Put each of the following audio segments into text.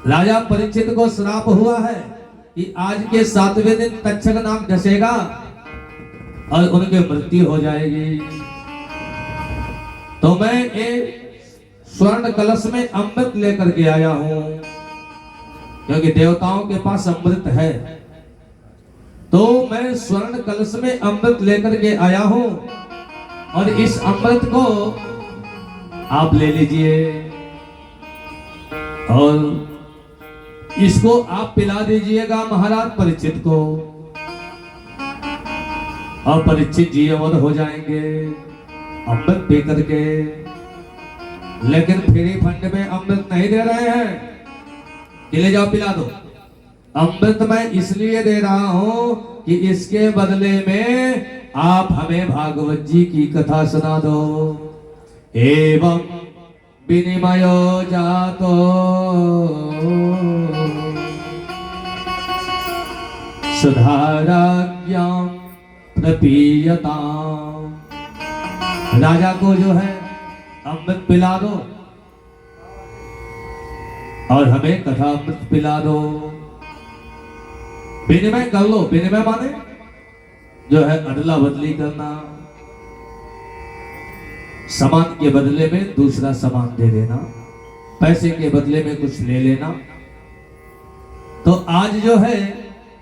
राजा परीक्षित को श्राप हुआ है कि आज के 7वें दिन तक्षक नाग डसेगा और उनकी मृत्यु हो जाएगी। तो मैं एक स्वर्ण कलश में अमृत लेकर के आया हूं, क्योंकि देवताओं के पास अमृत है। तो मैं स्वर्ण कलश में अमृत लेकर के आया हूं और इस अमृत को आप ले लीजिए और इसको आप पिला दीजिएगा महाराज परीक्षित को, और परीक्षित जी अमर हो जाएंगे अमृत पी करके। लेकिन फ्री फंड में अमृत नहीं दे रहे हैं कि ले जाओ पिला दो। अमृत मैं इसलिए दे रहा हूं कि इसके बदले में आप हमें भागवत जी की कथा सुना दो। एवं विनिमयो जातो सुधाराज्ञां प्रपीयताम्। राजा को जो है अमृत पिला दो और हमें कथा अमृत पिला दो। विनिमय कर लो। विनिमय माने जो है अदला बदली करना, सामान के बदले में दूसरा सामान दे देना, पैसे के बदले में कुछ ले लेना। तो आज जो है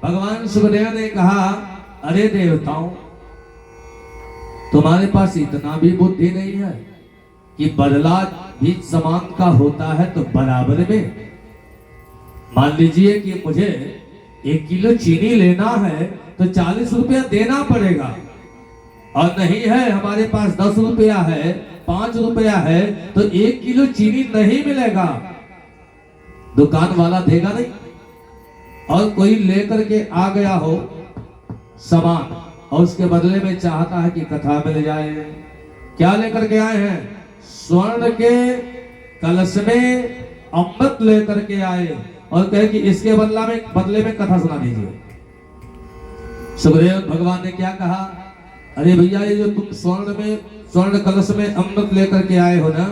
भगवान सुखदेव ने कहा, अरे देवताओं, तुम्हारे पास इतना भी बुद्धि नहीं है कि बदला भी समान का होता है तो बराबर में। मान लीजिए कि मुझे 1 किलो चीनी लेना है तो 40 रुपया देना पड़ेगा, और नहीं है हमारे पास 10 रुपया है, 5 रुपया है, तो 1 किलो चीनी नहीं मिलेगा, दुकान वाला देगा नहीं। और कोई लेकर के आ गया हो सामान और उसके बदले में चाहता है कि कथा मिल जाए। क्या लेकर के आए हैं? स्वर्ण के कलश में अमृत लेकर के आए और कहे कि इसके बदले में कथा सुना दीजिए। सुखदेव भगवान ने क्या कहा, अरे भैया ये जो तुम स्वर्ण कलश में अमृत लेकर के आए हो ना,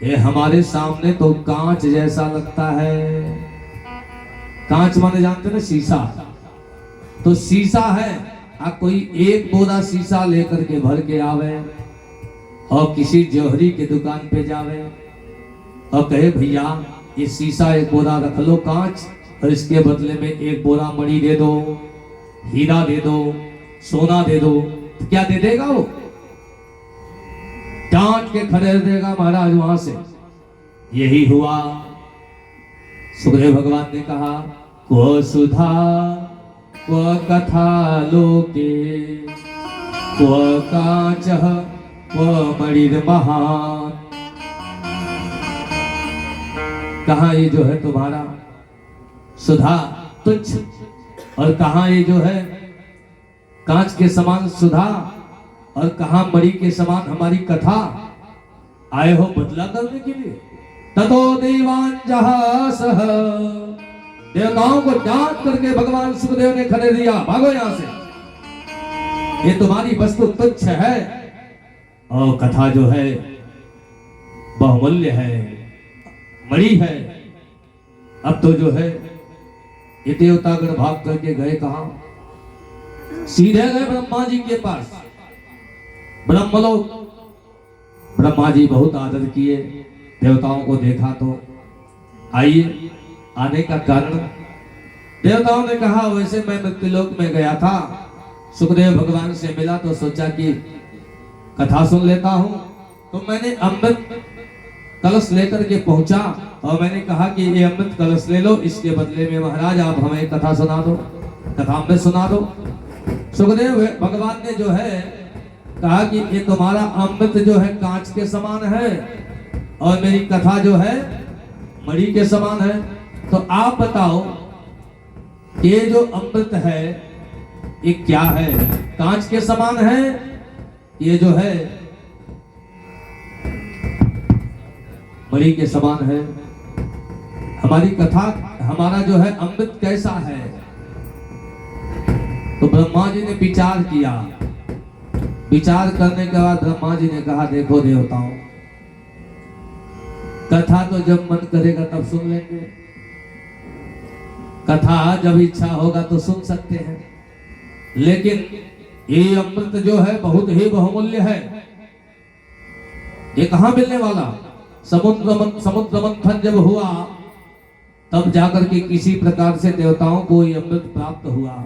ये हमारे सामने तो कांच जैसा लगता है। कांच माने जानते ना, शीशा। तो शीशा है, आप कोई एक बोरा शीशा लेकर के भर के आवे और किसी जौहरी के दुकान पे जावे और कहे भैया ये शीशा 1 बोरा रख लो कांच, और इसके बदले में 1 बोरा मणि दे दो, हीरा दे दो, सोना दे दो, तो क्या दे देगा वो? डांट के खड़े देगा महाराज वहां से। यही हुआ। सुखदेव भगवान ने कहा, को सुधा को कथा लोके को कांच को मणिर महान। कहा ये जो है तुम्हारा सुधा तुच्छ, और कहा ये जो है कांच के समान सुधा, और कहा मणि के समान हमारी कथा। आए हो बदला करने के लिए। ततो देवान जहासह, देवताओं को डांट करके भगवान सुखदेव ने खड़े दिया, भागो यहां से, ये तुम्हारी वस्तु तुच्छ है और कथा जो है बहुमूल्य है, मणि है। अब तो जो है ये देवतागण भाग करके गए कहां? सीधे गए ब्रह्मा जी के पास। ब्रह्मलोक। ब्रह्मा जी बहुत आदर किए, देवताओं को देखा तो आइए। आने का कारण देवताओं ने कहा, वैसे मैं मृत्युलोक में गया था, सुखदेव भगवान से मिला तो सोचा कि कथा सुन लेता हूं। तो मैंने अमृत कलश लेकर के पहुंचा और मैंने कहा कि ये अमृत कलश ले लो, इसके बदले में महाराज आप हमें कथा सुना दो, कथा अमृत सुना दो। सुखदेव भगवान ने जो है कहा कि ये तुम्हारा अमृत जो है कांच के समान है और मेरी कथा जो है मणि के समान है। तो आप बताओ ये जो अमृत है ये क्या है? कांच के समान है, ये जो है मणि के समान है। हमारी कथा, हमारा जो है अमृत कैसा है? तो ब्रह्मा जी ने विचार किया। विचार करने के बाद ब्रह्मा जी ने कहा, देखो देवताओं, कथा तो जब मन करेगा तब सुन लेंगे, कथा जब इच्छा होगा तो सुन सकते हैं, लेकिन ये अमृत जो है बहुत ही बहुमूल्य है। ये कहाँ मिलने वाला? समुद्र मंथन जब हुआ तब जाकर के किसी प्रकार से देवताओं को ये अमृत प्राप्त हुआ,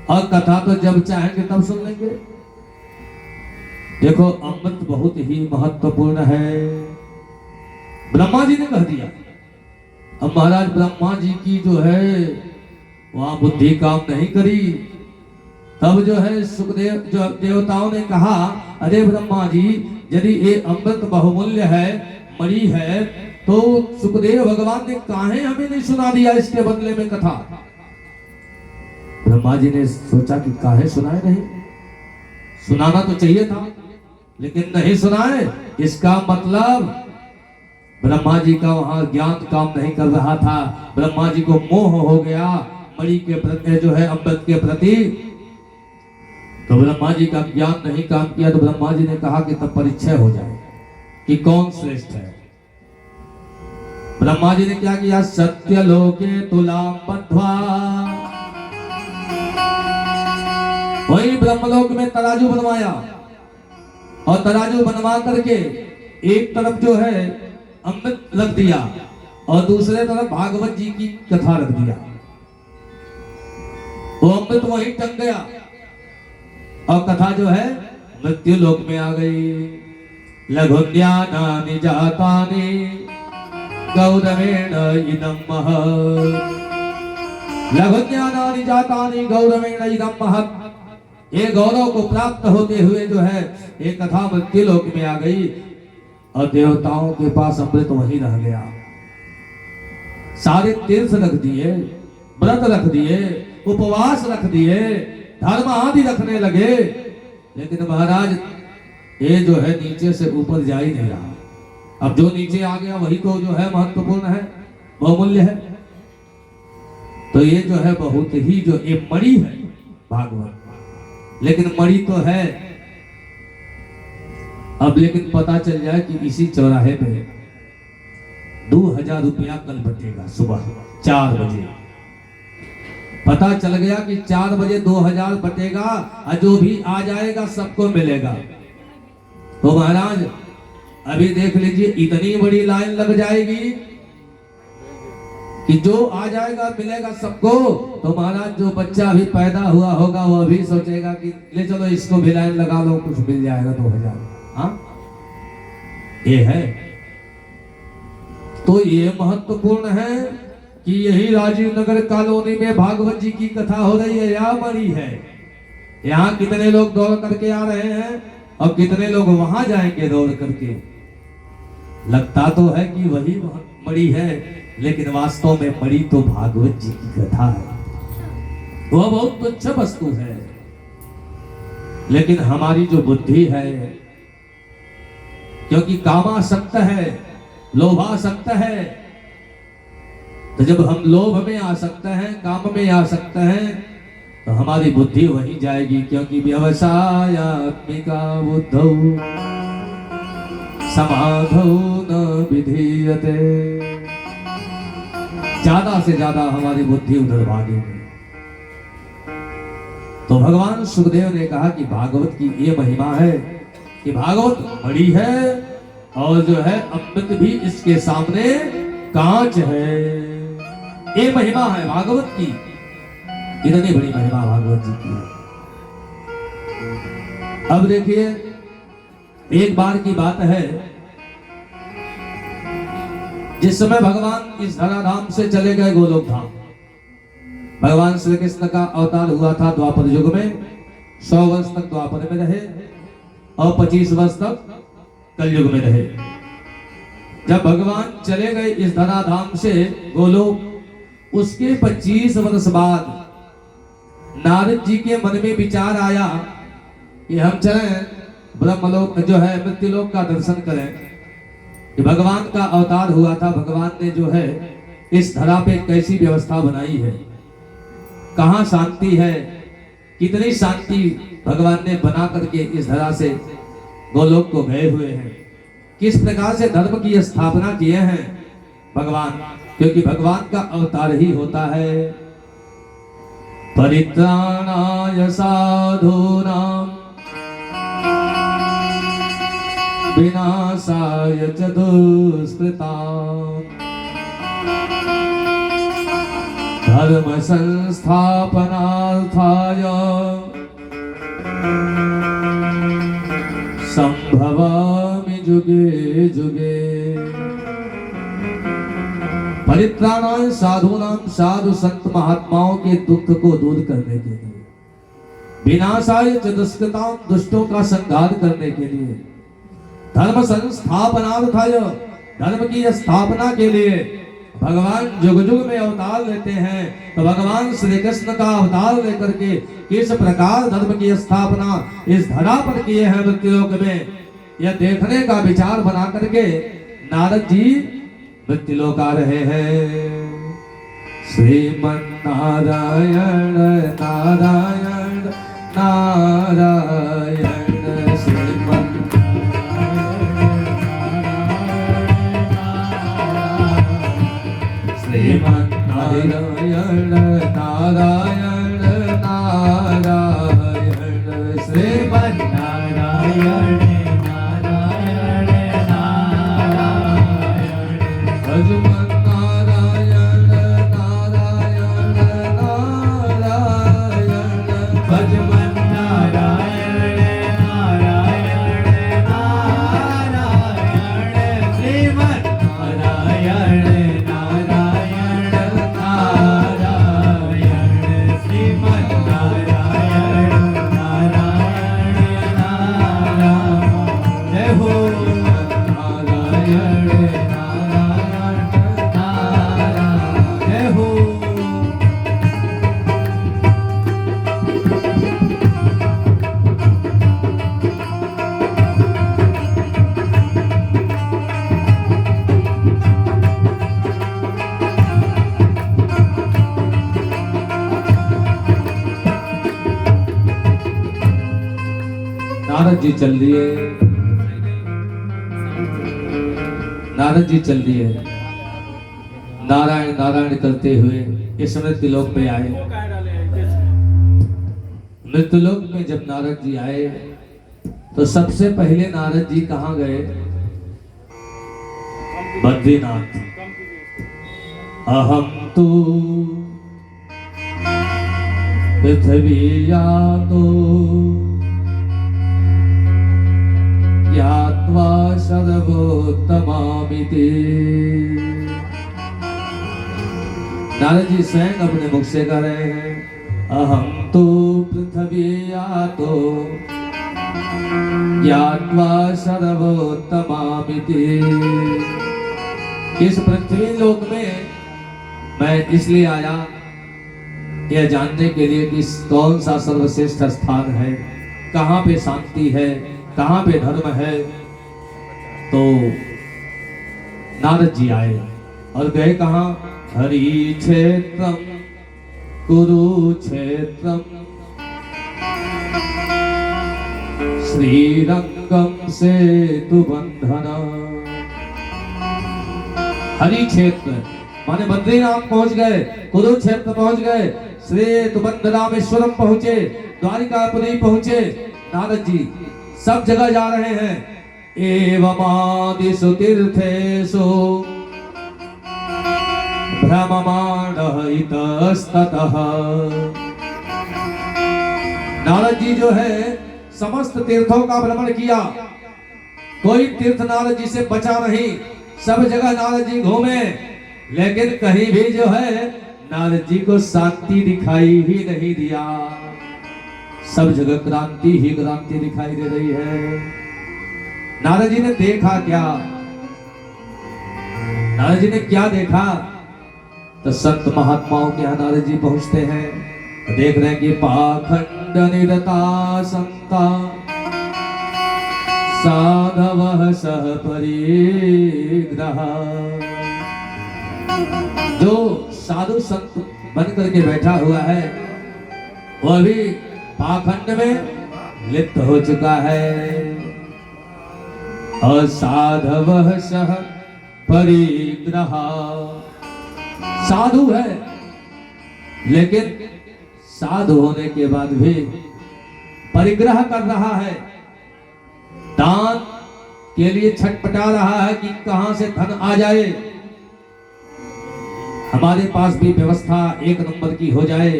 और कथा तो जब चाहेंगे तब सुन लेंगे। देखो अमृत बहुत ही महत्वपूर्ण है। ब्रह्मा जी ने कह दिया। अब महाराज ब्रह्मा जी की जो है वहां बुद्धि काम नहीं करी, तब जो है सुखदेव जो देवताओं ने कहा, अरे ब्रह्मा जी यदि ये अमृत बहुमूल्य है, मणि है, तो सुखदेव भगवान ने काहे हमें नहीं सुना दिया इसके बदले में कथा? ब्रह्मा जी ने सोचा कि काहे सुनाए नहीं, सुनाना तो चाहिए था, लेकिन नहीं सुनाए। इसका मतलब ब्रह्मा जी का वहां ज्ञान काम नहीं कर रहा था। ब्रह्मा जी को मोह हो गया मणि के प्रति, जो है अमृत के प्रति। तो ब्रह्मा जी का ज्ञान नहीं काम किया, तो ब्रह्मा जी ने कहा कि तब परीक्षा हो जाए कि कौन श्रेष्ठ है। ब्रह्मा जी ने क्या किया? सत्य लोके तुलाम बंध्वा, वही ब्रह्मलोक में तराजू बनवाया, और तराजू बनवा करके एक तरफ जो है अमृत रख दिया और दूसरे तरफ भागवत जी की कथा रख दिया। वो अमृत वहीं टंग गया और कथा जो है मृत्यु लोक में आ गई। लघुन्यानानि जातानि गौरवेण इदं महत्, लघुन्यानानि जातानि गौरवेण इदं महत्। ये गौरव को प्राप्त होते हुए जो है ये कथा मृत्यु लोक में आ गई, और देवताओं के पास अमृत वहीं रह गया। सारे तीर्थ रख दिए, व्रत रख दिए, उपवास रख दिए, धर्म आदि रखने लगे, लेकिन महाराज ये जो है नीचे से ऊपर जा ही नहीं रहा। अब जो नीचे आ गया वही तो जो है महत्वपूर्ण है, बहुमूल्य है। तो ये जो है बहुत ही जो ये मणि है भागवत, लेकिन मणि तो है। अब लेकिन पता चल जाए कि इसी चौराहे पे 2000 रुपया कल बटेगा सुबह 4 बजे। पता चल गया कि 4 बजे 2000 बटेगा, और जो भी आ जाएगा सबको मिलेगा। तो महाराज अभी देख लीजिए इतनी बड़ी लाइन लग जाएगी कि जो आ जाएगा मिलेगा सबको। तो महाराज जो बच्चा अभी पैदा हुआ होगा वो अभी सोचेगा कि ले चलो इसको भी लाइन लगा लो, कुछ मिल जाएगा 2000। हाँ ये है। तो ये महत्वपूर्ण है कि यही राजीव नगर कॉलोनी में भागवत जी की कथा हो रही है, या मणि है। यहाँ कितने लोग दौड़ करके आ रहे हैं और कितने लोग वहां जाएंगे दौड़ करके। लगता तो है कि वही मणि है, लेकिन वास्तव में मणि तो भागवत जी की कथा है। वह बहुत तुच्छ वस्तु है, लेकिन हमारी जो बुद्धि है, क्योंकि कामासक्त है, लोभासक्त है, तो जब हम लोभ में आ सकते हैं, काम में आ सकते हैं, तो हमारी बुद्धि वहीं जाएगी। क्योंकि व्यवसायात्मिका बुद्धौ समाधौ न विधीयते, ज्यादा से ज्यादा हमारी बुद्धि उधर भागेगी। तो भगवान सुखदेव ने कहा कि भागवत की ये महिमा है कि भागवत मणि है, और जो है अमृत भी इसके सामने कांच है। ये महिमा है भागवत की, इतनी बड़ी महिमा भागवत जी की है। अब देखिए एक बार की बात है, जिस समय भगवान इस धराधाम से चले गए गोलोक धाम। भगवान श्री कृष्ण का अवतार हुआ था द्वापर युग में। 100 वर्ष तक द्वापर में रहे और 25 वर्ष तक कलयुग में रहे। जब भगवान चले गए इस धराधाम से गोलोक, उसके 25 वर्ष बाद नारद जी के मन में विचार आया कि हम चलें ब्रह्मलोक जो है मृत्युलोक का दर्शन करें। कि भगवान का अवतार हुआ था, भगवान ने जो है इस धरा पे कैसी व्यवस्था बनाई है, कहाँ शांति है, कितनी शांति भगवान ने बना करके इस धरा से गोलोक को गए हुए हैं, किस प्रकार से धर्म की स्थापना किए हैं भगवान। क्योंकि भगवान का अवतार ही होता है। परित्राणाय साधूनां विनाशाय च दुष्कृतां धर्म संस्थापनार्थाय संभवामि जुगे जुगे। परित्राणाय साधूनां, साधु संत महात्माओं के दुख को दूर करने के लिए, विनाशाय च दुष्कृतां, दुष्टों का संहार करने के लिए, धर्म संस्थापनार्थाय, धर्म की स्थापना के लिए भगवान जुग जुग में अवतार लेते हैं। तो भगवान श्री कृष्ण का अवतार लेकर के किस प्रकार धर्म की स्थापना इस धरा पर किए हैं मृत्युलोक में, यह देखने का विचार बना करके नारद जी मृत्युलोक आ रहे हैं। श्रीमन्नारायण नारायण नारायण श्रीमन्नारायण नारायण नारायण श्रीमन्नारायण नारायण नारायण भजमन्नारायण नारायण नारायण भजमन्नारायण नारायण नारायण श्रीमन्नारायण नारद जी चल दिए, नारद जी चल दिए, नारायण नारायण करते हुए इस मृत्युलोक में आए। मृत्युलोक में जब नारद जी आए तो सबसे पहले नारद जी कहाँ गए? बद्रीनाथ। अहम तू पृथ्वीया तो ज्ञात्वा सर्वोत्तमामिति। नारद जी स्वयं अपने मुख से कह रहे हैं, अहम तो पृथ्वीया तो ज्ञात्वा सर्वोत्तमामिति। इस पृथ्वी लोक में मैं इसलिए आया यह जानने के लिए कि कौन सा सर्वश्रेष्ठ स्थान है, कहाँ पे शांति है, कहाँ पे धर्म है। तो नारद जी आए और गए कहाँ? हरि क्षेत्रम कुरुक्षेत्रम श्रीरंगम सेतु बंधना। हरि क्षेत्र माने बद्रीनाथ पहुंच गए, कुरुक्षेत्र पहुंच गए, श्री रामेश्वरम पहुंचे, द्वारिकापुरी पहुंचे। नारद जी सब जगह जा रहे हैं। एवमादिषु तीर्थेषु भ्रममाणः इतस्ततः। नारद जी जो है समस्त तीर्थों का भ्रमण किया, कोई तीर्थ नारद जी से बचा नहीं, सब जगह नारद जी घूमे, लेकिन कहीं भी जो है नारद जी को शांति दिखाई ही नहीं दिया। सब जगह क्रांति ही क्रांति दिखाई दे रही है। नारद जी ने देखा क्या? नारद जी ने क्या देखा? तो संत महात्माओं के यहाँ नारद जी पहुंचते हैं, तो देख रहे हैं कि पाखंड निरता संता साधवः सह परिग्रह। जो साधु संत बन करके बैठा हुआ है वह भी पाखंड में लिप्त हो चुका है। और साधवः सह परिग्रह, साधु है, लेकिन साधु होने के बाद भी परिग्रह कर रहा है, दान के लिए छटपटा रहा है कि कहां से धन आ जाए, हमारे पास भी व्यवस्था एक नंबर की हो जाए।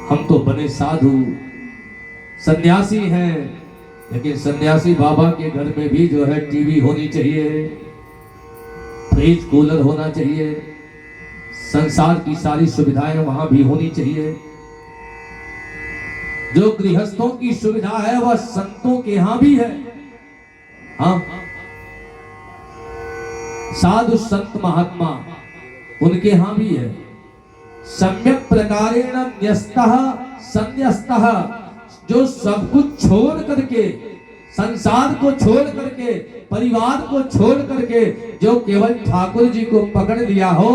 हम तो बने साधु सन्यासी हैं, लेकिन सन्यासी बाबा के घर में भी जो है टीवी होनी चाहिए, फ्रिज कूलर होना चाहिए, संसार की सारी सुविधाएं वहां भी होनी चाहिए। जो गृहस्थों की सुविधा है वह संतों के यहां भी है। हाँ, साधु संत महात्मा उनके यहां भी है। सम्यक प्रकारेण न्यस्तः संन्यस्तः, जो सब कुछ छोड़ करके, संसार को छोड़ करके, परिवार को छोड़ करके जो केवल ठाकुर जी को पकड़ लिया हो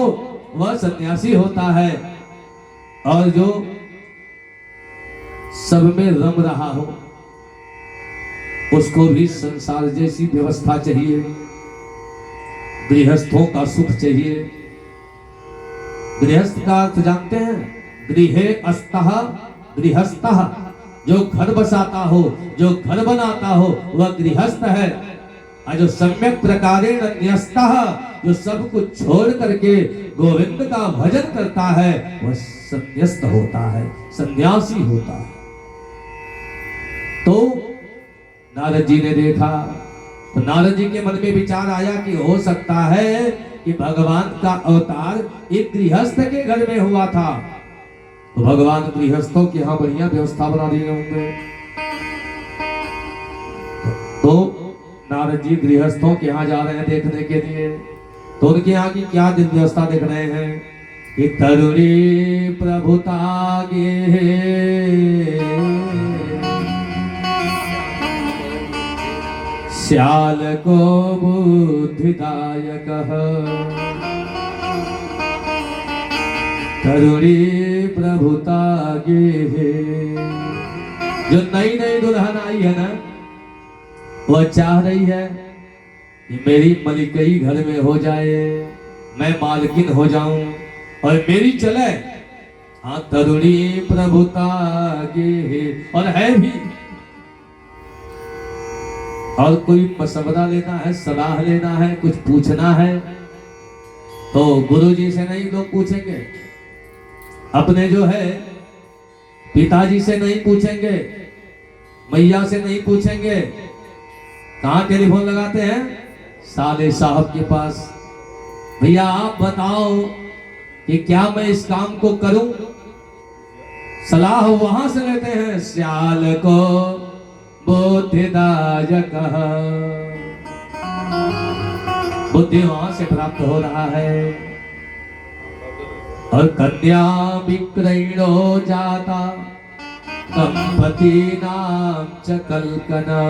वह सन्यासी होता है। और जो सब में रम रहा हो उसको भी संसार जैसी व्यवस्था चाहिए, गृहस्थों का सुख चाहिए। गृहस्थ का अर्थ जानते हैं? गृहे अस्तः गृहस्थः, जो घर बसाता हो, जो घर बनाता हो वह गृहस्थ है। और जो सम्यक प्रकारेण न्यस्तः, जो सब कुछ छोड़ करके गोविंद का भजन करता है वह संन्यस्त होता है, सन्यासी होता है। तो नारद जी ने देखा, तो नारद जी के मन में विचार आया कि हो सकता है कि भगवान का अवतार एक गृहस्थ के घर में हुआ था, तो भगवान गृहस्थों के यहाँ बढ़िया व्यवस्था बना दिए होंगे। तो नारद जी गृहस्थों के यहाँ जा रहे हैं देखने के लिए, तो उनके यहाँ की क्या दिव्य व्यवस्था देख रहे हैं कि तरुणी प्रभुता गे श्याल को बुद्धिदायक, तरुणी प्रभुता गे। जो नई नई दुल्हन आई है ना, वह चाह रही है कि मेरी मलिकई घर में हो जाए, मैं मालकिन हो जाऊं और मेरी चले। हाँ, तरुणी प्रभुता गे, और है भी। और कोई मशवरा लेना है, सलाह लेना है, कुछ पूछना है तो गुरुजी से नहीं लोग पूछेंगे, अपने जो है पिताजी से नहीं पूछेंगे, मैया से नहीं पूछेंगे। कहाँ टेलीफोन लगाते हैं? साले साहब के पास। भैया आप बताओ कि क्या मैं इस काम को करूं? सलाह वहां से लेते हैं, श्याल को बुद्धिदायक, बुद्धि वहां से प्राप्त हो रहा है। और कन्या विक्रयणो जाता दंपति नाम च कल्कना।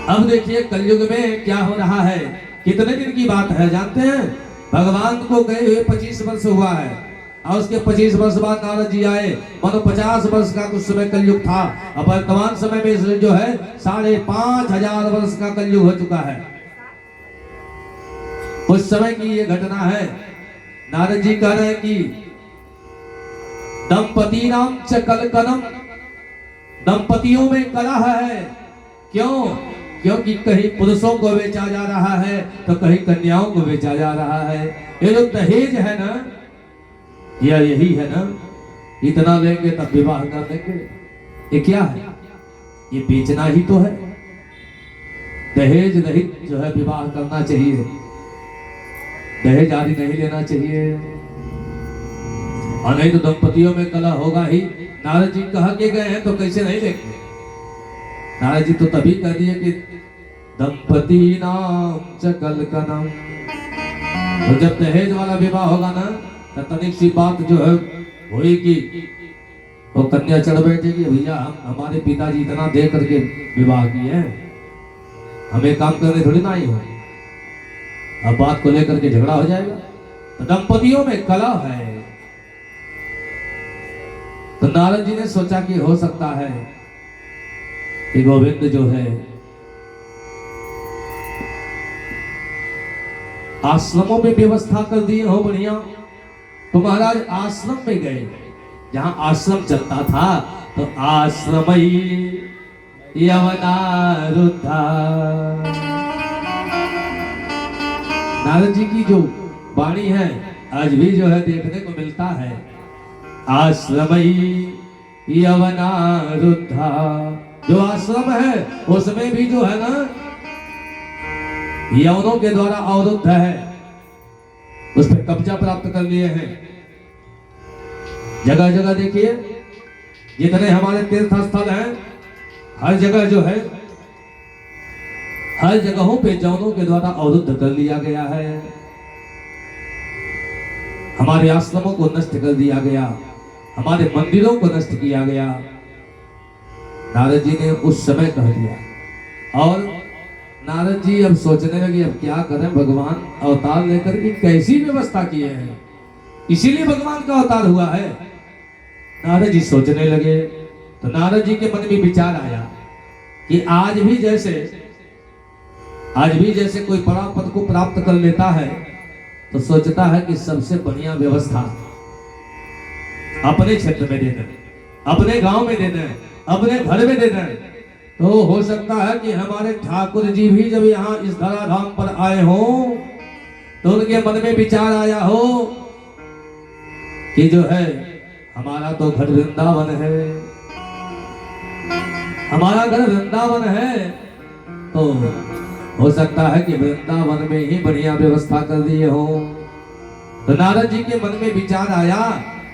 अब देखिए कलयुग में क्या हो रहा है, कितने दिन की बात है जानते हैं? भगवान को गए हुए 25 वर्ष हुआ है, और उसके 25 वर्ष बाद नारद जी आए, मानो 50 वर्ष का कुछ समय कलयुग था। अब वर्तमान समय में जो है 5,500 वर्ष का कलयुग हो चुका है। उस समय की ये घटना है। नारद जी कह रहे हैं कि दंपति नाम च कलकनम, दंपतियों में कलह है। क्यों? क्योंकि कहीं पुरुषों को बेचा जा रहा है तो कहीं कन्याओं को बेचा जा रहा है। ये जो दहेज है ना, या यही है ना, इतना लेंगे तब विवाह कर देंगे, ये क्या है? ये बेचना ही तो है। दहेज रहित जो है विवाह करना चाहिए, दहेज आदि नहीं लेना चाहिए, और नहीं तो दंपतियों में कलह होगा ही। नारद जी कह के गए हैं तो कैसे नहीं लेंगे? नारद जी तो तभी कह दिए कि दंपति नाम च कलकनम। तो जब दहेज वाला विवाह होगा ना, तो तनिक सी बात जो है होगी, वो कन्या चढ़ बैठेगी, भैया हमारे पिताजी इतना दे करके विवाह किए हैं, हमें काम करने थोड़ी ना आई हो। अब बात को लेकर के झगड़ा हो जाएगा। तो दंपतियों में कलह है। तो नारद जी ने सोचा कि हो सकता है कि गोविंद जो है आश्रमों में व्यवस्था कर दिए हो बढ़िया। तो महाराज आश्रम में गए, जहां आश्रम चलता था, तो आश्रमई यवनारुद्धा। नारद जी की जो वाणी है आज भी जो है देखने को मिलता है। आश्रमई यवनारुद्धा, जो आश्रम है उसमें भी जो है ना यवनों के द्वारा अवरुद्ध है, उस पर कब्जा प्राप्त कर लिए हैं। जगह जगह देखिए, जितने हमारे तीर्थ स्थल हैं, हर जगह जो है, हर जगहों पे यवनों के द्वारा अवरुद्ध कर लिया गया है। हमारे आश्रमों को नष्ट कर दिया गया, हमारे मंदिरों को नष्ट किया गया। नारद जी ने उस समय कह दिया। और नारद जी अब सोचने लगे अब क्या करें, भगवान अवतार लेकर के कैसी व्यवस्था किए हैं, इसीलिए भगवान का अवतार हुआ है। नारद जी सोचने लगे, तो नारद जी के मन में विचार आया कि आज भी जैसे कोई बड़ा पद को प्राप्त कर लेता है, तो सोचता है कि सबसे बढ़िया व्यवस्था अपने क्षेत्र में दे दें, अपने गांव में दे दें, अपने घर में दे दें। तो हो सकता है कि हमारे ठाकुर जी भी जब यहाँ इस धराधाम पर आए हो, तो उनके मन में विचार आया हो कि जो है हमारा तो घर वृंदावन है, हमारा घर वृंदावन है, तो हो सकता है कि वृंदावन में ही बढ़िया व्यवस्था कर दिए हो। तो नारद जी के मन में विचार आया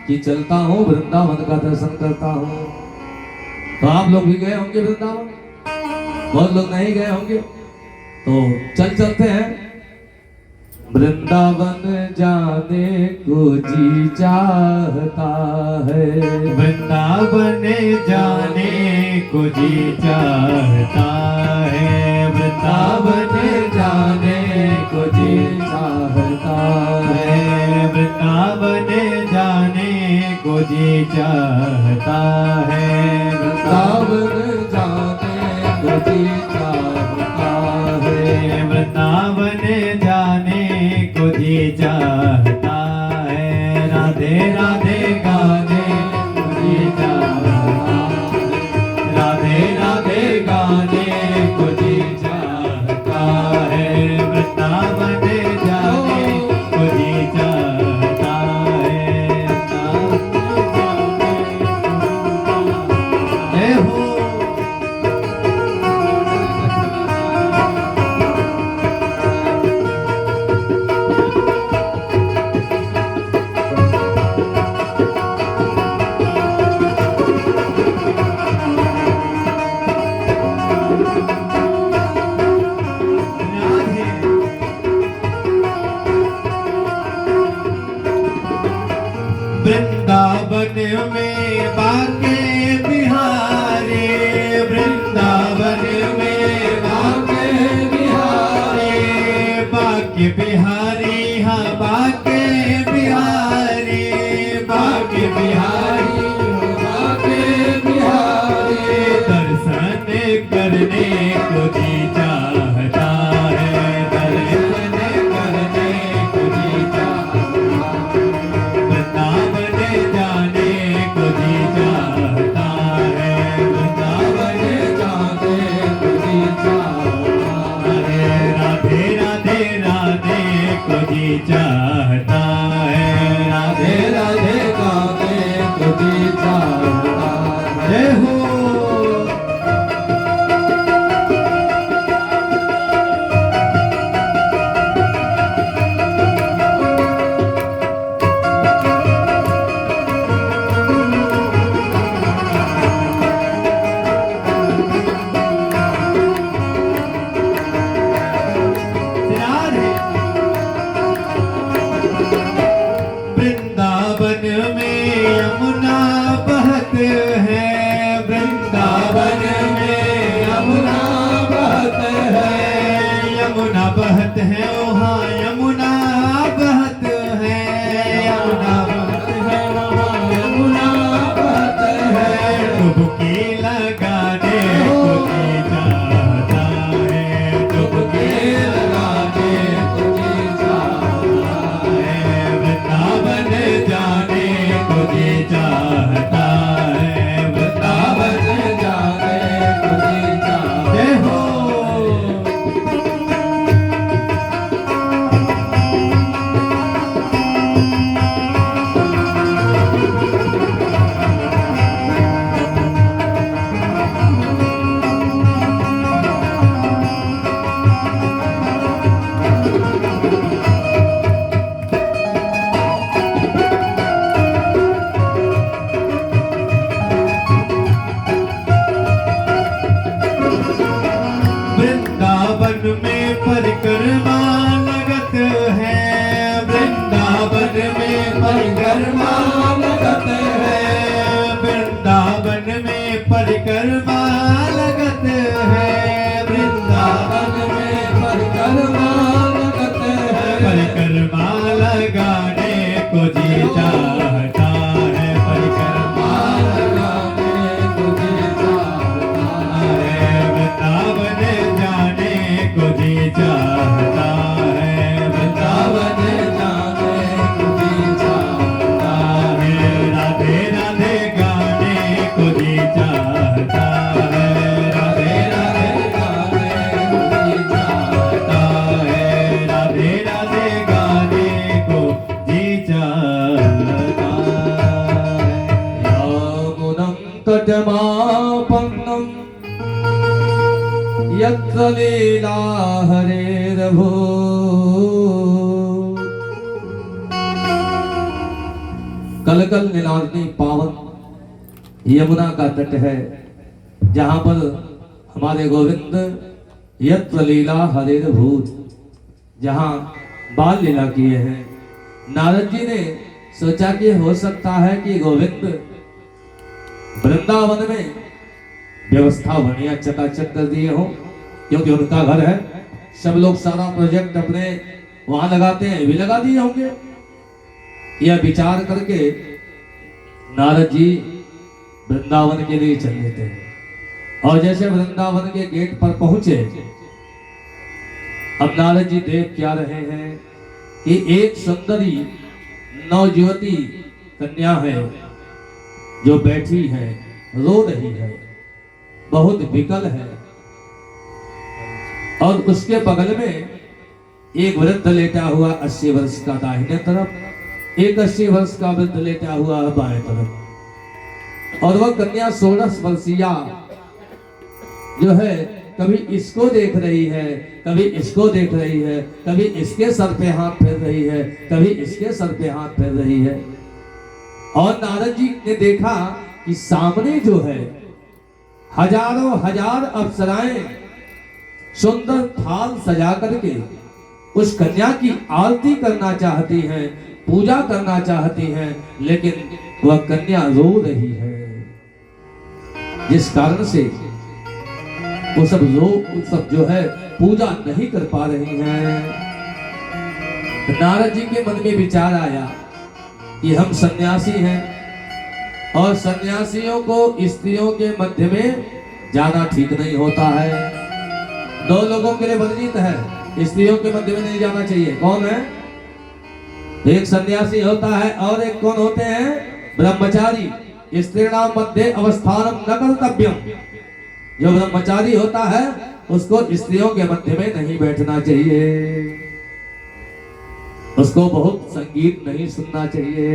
कि चलता हूँ वृंदावन का दर्शन करता हूँ। तो आप लोग भी गए होंगे वृंदावन, बहुत लोग नहीं गए होंगे, तो चलते हैं। वृंदावन जाने को जी चाहता है, वृंदावन जाने को जी चाहता है, वृंदावन जाने को जी चाहता है, वृंदावन जाने को जी चाहता है, वृंदावन जाने को जी चाहता है, वृंदावन जाने को जी चाहता है, राधे राधे गाने को जी चाहता है, राधे राधे गाने को जी चाहता है, वृंदावन जाने को जी चाहता है, जय हो। वृंदावन में बाके बिहारी, वृंदावन में बाके बिहारी, बाके बिहारी, हाँ बाके बिहारी, बाके बिहारी, बाके बिहारी, दर्शन करने को जी चाहता है, दर्शन करने को जी चाहता है, वृंदावन जाने को जी चाहता है, वृंदावन जाने को जी चाहता है, राधे राधे राधे को जी चाहता है, राधे राधे गाने को जी चाहता है, जय हो। वृंदावन में यमुना बहत है, वृंदावन में यमुना बहत है, यमुना बहत है, वहाँ यमुना बहत है, यमुना बहत है, वहाँ यमुना बहत है, डुबकी लगाने को जी चाहता है, डुबकी लगाने को परिक्रमा लगत है। वृंदावन में परिक्रमा लगत है। वृंदावन में परिक्रमा लगत है। परिक्रमा लगाने को जी चाहता है। परिक्रमा लगाने को जी चाहता है। वृंदावन जाने को जी चाहता है। वृंदावन जाने को जी चाहता है। राधे राधे गाने को जी चाहता है। राधे राधे गाने को जी चाहता है। राधे राधे गाने को जी चाहता है। यामुनं तटमापन्नं यत्र लीला हरेर्भू। कलकल नीलांजनी पावन यमुना का तट है, जहां पर हमारे गोविंद यत्र लीला हरेर्भूत, जहां बाल लीला किए हैं। नारद जी ने सोचा कि हो सकता है कि गोविंद वृंदावन में व्यवस्था बढ़िया चकाचक कर दिए हो, क्योंकि उनका घर है। सब लोग सारा प्रोजेक्ट अपने वहां लगाते हैं, भी लगा दिए होंगे। यह विचार करके नारद जी वृंदावन के लिए चल लेते हैं। और जैसे वृंदावन के गेट पर पहुंचे, अब नारद जी देख क्या रहे हैं कि एक सुंदरी नवजुवती कन्या है जो बैठी है, रो रही है, बहुत विकल है। और उसके बगल में एक वृद्ध लेटा हुआ 80 वर्ष का दाहिने तरफ, एक 80 वर्ष का वृद्ध लेटा हुआ बाएं तरफ। और वह कन्या 16 वर्षीय जो है, कभी इसको देख रही है, कभी इसको देख रही है, कभी इसके सर पे हाथ फेर रही है, कभी इसके सर पे हाथ फेर रही है। और नारद जी ने देखा कि सामने जो है हजारों हजार अप्सराएं सुंदर थाल सजा करके उस कन्या की आरती करना चाहती हैं, पूजा करना चाहती हैं, लेकिन वह कन्या रो रही है, जिस कारण से वो सब जो है पूजा नहीं कर पा रही हैं। नारद जी के मन में विचार आया कि हम सन्यासी हैं और सन्यासियों को स्त्रियों के मध्य में जाना ठीक नहीं होता है। दो लोगों के लिए वर्जित है, स्त्रियों के मध्य में नहीं जाना चाहिए। कौन है? एक सन्यासी होता है और एक कौन होते हैं? ब्रह्मचारी। स्त्रीणाम मध्य अवस्थानम न कर्तव्यम। जो ब्रह्मचारी होता है उसको स्त्रियों के मध्य में नहीं बैठना चाहिए, उसको बहुत संगीत नहीं सुनना चाहिए।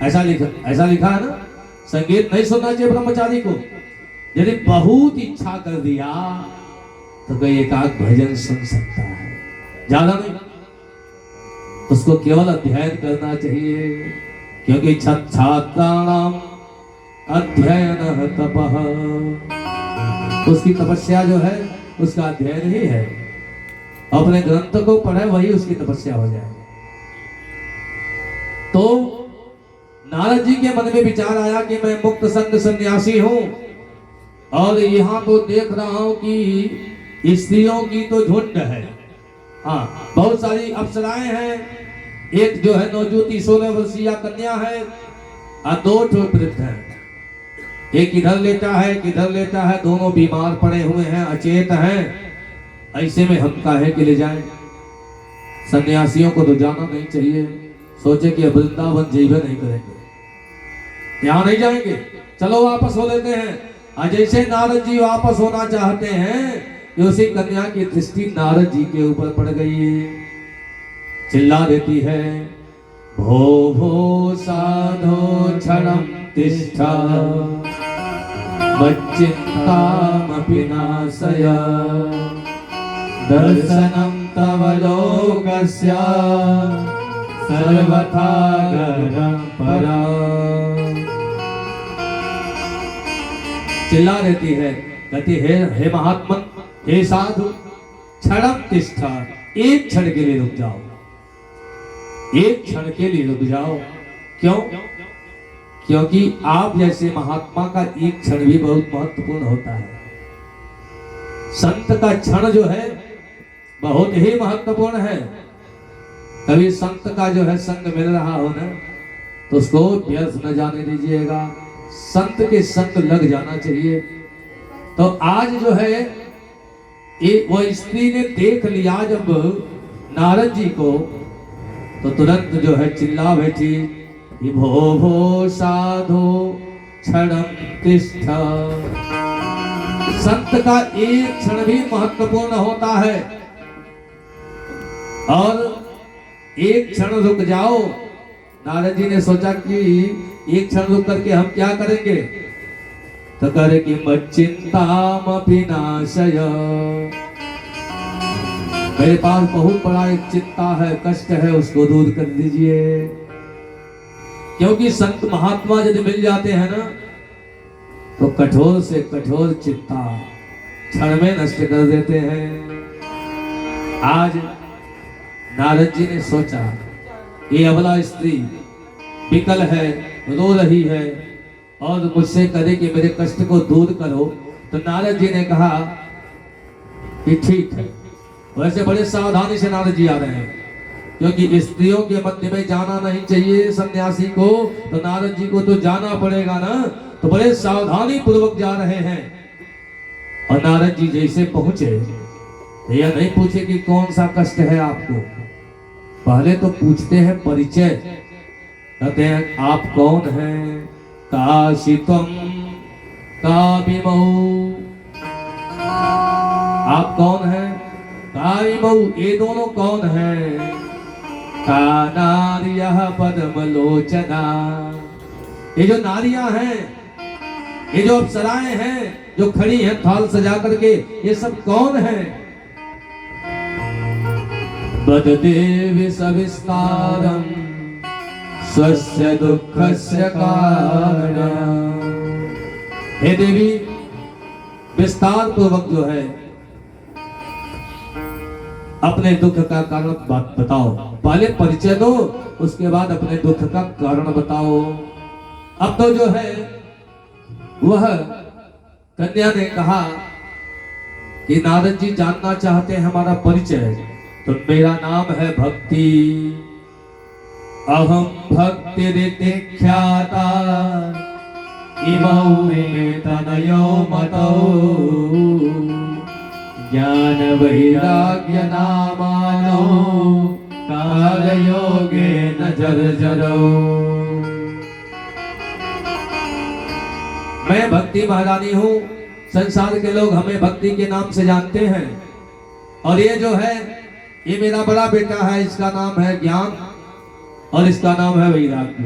ऐसा लिखा है ना, संगीत नहीं सुनना चाहिए ब्रह्मचारी को। यदि बहुत इच्छा कर दिया तो कोई एकाक भजन सुन सकता है, ज्यादा नहीं। उसको केवल अध्ययन करना चाहिए, क्योंकि छात्राणाम अध्ययन तपः। उसकी तपस्या जो है उसका अध्ययन ही है। अपने ग्रंथ को पढ़े वही उसकी तपस्या हो जाए। तो नारद जी के मन में विचार आया कि मैं मुक्त संग सन्यासी हूं और यहां तो देख रहा हूं कि स्त्रियों की तो झुंड है। हाँ, बहुत सारी अप्सराएं हैं। एक जो है नवजुवती 16 वर्षीय कन्या है और 2 वृद्ध हैं। एक इधर लेटा है, एक इधर लेटा है, दोनों बीमार पड़े हुए हैं, अचेत हैं। ऐसे में हम काहे के ले जाएं? सन्यासियों को तो जाना नहीं चाहिए। सोचे कि वृंदावन जीवन नहीं करेंगे, यहाँ नहीं जाएंगे, चलो वापस हो लेते हैं। और जैसे नारद जी वापस होना चाहते हैं, उसी कन्या की दृष्टि नारद जी के ऊपर पड़ गई। चिल्ला देती है, भो भो साधो क्षणं तिष्ठा मच्चिन्तामपि नाशय दर्शनं तव लोकस्य सर्वथा गरं परा। चिल्ला देती है, कहती है, हे महात्मन, हे साधु, क्षणं तिष्ठा, एक क्षण के लिए रुक जाओ। एक क्षण के लिए रुक जाओ। क्यों? क्योंकि आप जैसे महात्मा का एक क्षण भी बहुत महत्वपूर्ण होता है। संत का क्षण जो है बहुत ही महत्वपूर्ण है। कभी संत का जो है संग मिल रहा हो ना, तो उसको व्यर्थ न जाने दीजिएगा, संत के संग लग जाना चाहिए। तो आज जो है वो स्त्री ने देख लिया जब नारद जी को, तो तुरंत जो है चिल्ला बैठी, भो भो साधो क्षणम तिष्ठ। संत का एक क्षण भी महत्वपूर्ण होता है, और एक क्षण रुक जाओ। नारद जी ने सोचा कि एक क्षण रुक करके हम क्या करेंगे, तो करे कि मच्चिंतामपि नाशय, मेरे पास बहुत बड़ा एक चिंता है, कष्ट है, उसको दूर कर दीजिए। क्योंकि संत महात्मा यदि मिल जाते हैं ना, तो कठोर से कठोर चिंता क्षण में नष्ट कर देते हैं। आज नारद जी ने सोचा ये अबला स्त्री विकल है, रो रही है, और मुझसे करे कि मेरे कष्ट को दूर करो। तो नारद जी ने कहा कि ठीक है। वैसे बड़े सावधानी से नारद जी आ रहे हैं, क्योंकि स्त्रियों के मध्य में जाना नहीं चाहिए सन्यासी को। तो नारद जी को तो जाना पड़ेगा ना, तो बड़े सावधानी पूर्वक जा रहे हैं। और नारद जी जैसे पहुंचे, यह नहीं पूछे कि कौन सा कष्ट है आपको, पहले तो पूछते हैं परिचय। कहते हैं आप कौन हैं? काशितम काविमऊ। आप कौन हैं? काविमऊ। ये दोनों कौन हैं? कानार्यः पद्मलोचना। ये जो नारियां हैं, ये जो अप्सराएं हैं जो खड़ी हैं थाल सजा करके, ये सब कौन हैं? बददेवी सविस्तारम स्वस्य दुःखस्य कारणम्। हे देवी, विस्तार पूर्वक जो है अपने दुख का कारण बताओ। पहले परिचय दो, उसके बाद अपने दुख का कारण बताओ। अब तो जो है वह कन्या ने कहा कि नारद जी जानना चाहते हैं हमारा परिचय। तो मेरा नाम है भक्ति, अहम भक्ति रीति ख्याता, इमौ मे तनयो मतौ, ज्ञान वैराग्य नामानो, काल योगे न जर्जरौ। मैं भक्ति महारानी हूँ। संसार के लोग हमें भक्ति के नाम से जानते हैं। और ये जो है, ये मेरा बड़ा बेटा है, इसका नाम है ज्ञान और इसका नाम है वैराग्य।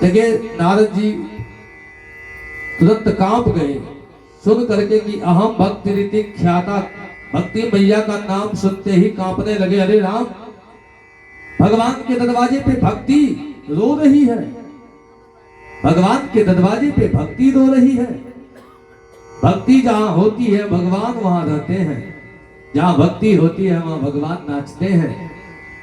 देखिए नारद जी तुरंत कांप गए सुन करके कि अहम भक्ति रीति ख्याता। भक्ति मैया का नाम सुनते ही कांपने लगे। अरे राम, भगवान के दरवाजे पे भक्ति रो रही है, भगवान के दरवाजे पे भक्ति रो रही है। भक्ति जहां होती है भगवान वहां रहते हैं, जहां भक्ति होती है वहां भगवान नाचते हैं।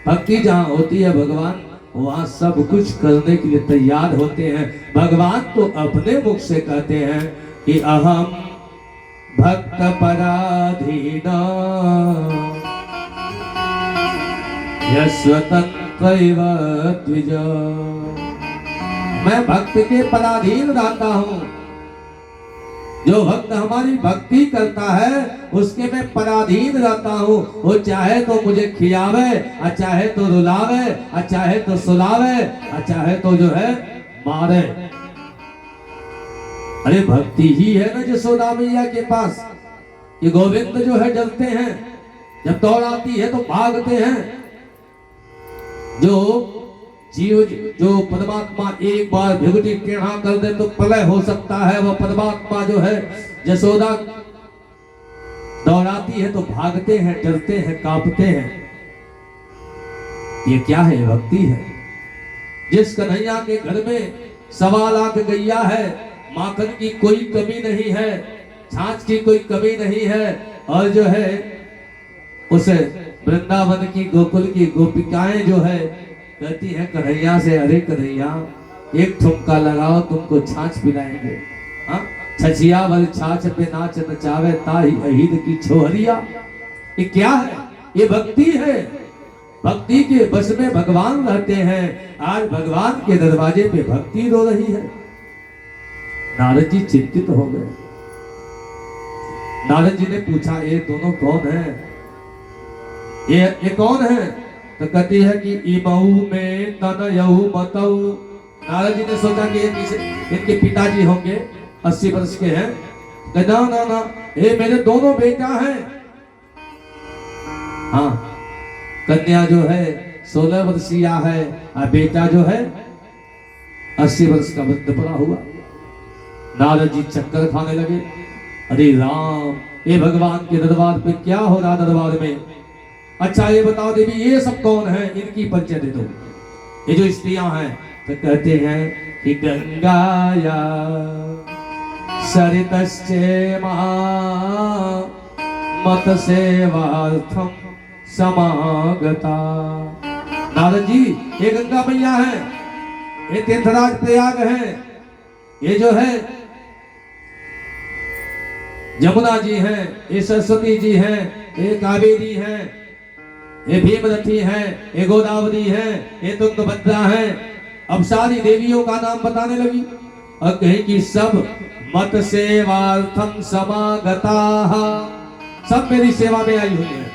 भक्ति जहां होती है भगवान वहां सब कुछ करने के लिए तैयार होते हैं। भगवान तो अपने मुख से कहते हैं कि अहम भक्त पराधीन यस्वतंत्रैव द्विज। मैं भक्त के पराधीन रहता हूं। जो भक्त हमारी भक्ति करता है उसके मैं पराधीन रहता हूँ। वो चाहे तो मुझे खियावे, और चाहे तो रुलावे, और चाहे तो सुलावे, और चाहे तो जो है मारे। अरे भक्ति ही है ना यशोदा मैया के पास कि गोविंद जो है डरते हैं, जब दौड़ आती है तो भागते हैं। जो जीव जो परमात्मा एक बार भिगुटी टेढ़ा कर दे तो प्रलय हो सकता है, वो परमात्मा जो है यशोदा दौड़ाती है तो भागते हैं, डरते हैं, कांपते हैं। ये क्या है? भक्ति है। जिस कन्हैया के घर में 1.25 लाख गैया है, माखन की कोई कमी नहीं है, छाछ की कोई कमी नहीं है, और जो है उसे वृंदावन की गोकुल की गोपिकाएं जो है कहती हैं कन्हैया से, अरे कन्हैया एक ठुमका लगाओ तुमको छाछ पिलाएंगे। हाँ, छछिया वाली छाछ पे नाच नचावे ताही अहिद की छोहरिया। ये क्या है? ये भक्ति है। भक्ति के बस में भगवान रहते हैं। आज भगवान के दरवाजे पे भक्ति रो रही है। नारद जी चिंतित हो गए। नारद जी ने पूछा ये दोनों कौन है? ये कौन है? तो कहती है कि इमऊ में तनयऊ मतऊ। नारद जी ने सोचा कि इनके पिताजी होंगे, 80 वर्ष के हैं। ना ना ना, ये मेरे दोनों बेटा हैं। हाँ, कन्या जो है 16 वर्षीय है और बेटा जो है 80 वर्ष का वृद्ध पड़ा हुआ। नारद जी चक्कर खाने लगे। अरे राम, ये भगवान के दरबार पे क्या हो रहा दरबार में? अच्छा ये बताओ देवी, ये सब कौन है? इनकी परिचय दे दो। ये जो स्त्रियां हैं तो कहते हैं कि गंगाया सरितश्चे महा मत सेवार्थम समागता। नारद जी, ये गंगा मैया है, ये तीर्थराज प्रयाग है, ये जो है यमुना जी हैं, ये सरस्वती जी हैं, ये कावेरी हैं, ये भीमरथी हैं, ये गोदावरी हैं, ये तुंगभद्रा हैं। अब सारी देवियों का नाम बताने लगी और कहीं कि सब मत सेवार्थम समागता, सब मेरी सेवा में आई हुई है।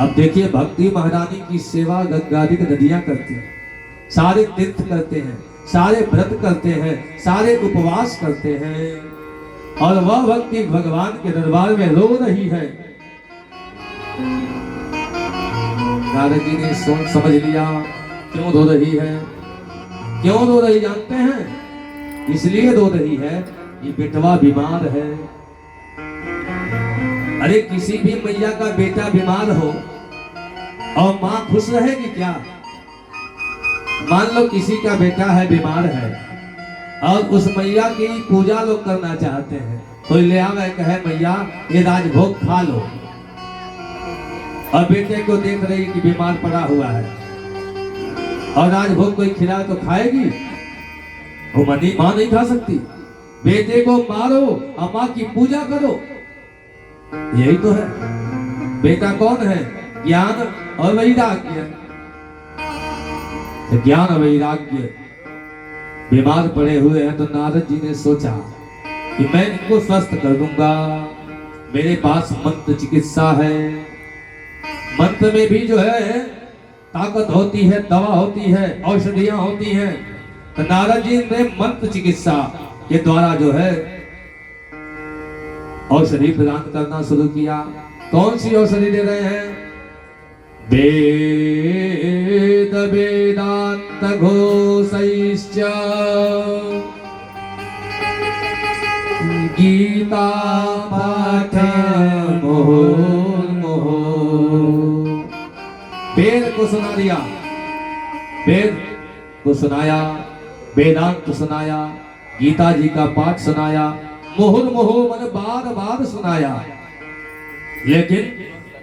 अब देखिए भक्ति महारानी की सेवा गंगाधिक नदियां करती हैं, सारे तीर्थ करते हैं, सारे व्रत करते हैं, सारे उपवास करते हैं और वह भक्ति भगवान के दरबार में रो रही है। नारद जी ने सोच समझ लिया क्यों रो रही है। क्यों रो रही जानते हैं? इसलिए रो रही है कि बेटवा बीमार है। अरे किसी भी मैया का बेटा बीमार हो और मां खुश रहेगी क्या? मान लो किसी का बेटा है बीमार है और उस मैया की पूजा लोग करना चाहते हैं, कोई ले आवे कहे मैया ये राजभोग खा लो, और बेटे को देख रही कि बीमार पड़ा हुआ है और राजभोग कोई खिलाए तो खाएगी? वो मां नहीं खा सकती। बेटे को मारो और मां की पूजा करो, यही तो है। बेटा कौन है? ज्ञान और वैराग्य। ज्ञान और वैराग्य बीमार पड़े हुए हैं तो नारद जी ने सोचा कि मैं इनको स्वस्थ कर दूंगा। मेरे पास मंत्र चिकित्सा है, मंत्र में भी जो है ताकत होती है, दवा होती है, औषधियां होती हैं। तो नारद जी ने मंत्र चिकित्सा के द्वारा जो है औषधि प्रदान करना शुरू किया। कौन सी औषधि दे रहे हैं? वेद वेदांत घोषैश्च गीता पाठ मुहुर्मुहुः। वेद को सुना दिया, वेद को सुनाया, वेदांत सुनाया, गीता जी का पाठ सुनाया, मुहुर्मुहुः मन बार बार सुनाया। लेकिन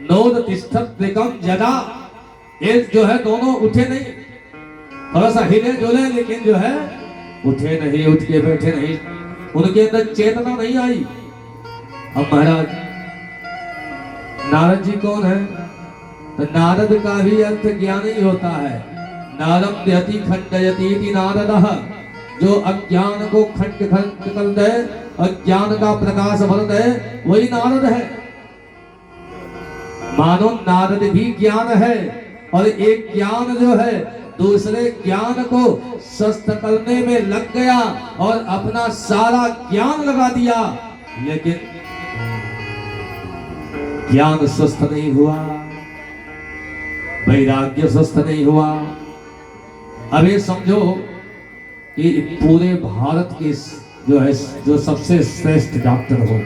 नोद तिष्ठत त्रिकम जदा, ये जो है दोनों उठे नहीं, थोड़ा सा हिले डोले लेकिन जो है उठे नहीं, उठ के बैठे नहीं, उनके अंदर चेतना नहीं आई। अब महाराज नारद जी कौन है? तो नारद का भी अर्थ ज्ञान ही होता है। नारम यति खंडयति इति नारदः, जो अज्ञान को खंड खंड कर दे, अज्ञान का प्रकाश भर दे, वही नारद है। मानो नारद भी ज्ञान है और एक ज्ञान जो है दूसरे ज्ञान को स्वस्थ करने में लग गया और अपना सारा ज्ञान लगा दिया, लेकिन ज्ञान स्वस्थ नहीं हुआ, वैराग्य स्वस्थ नहीं हुआ। अब ये समझो कि पूरे भारत के जो है जो सबसे श्रेष्ठ डॉक्टर हो,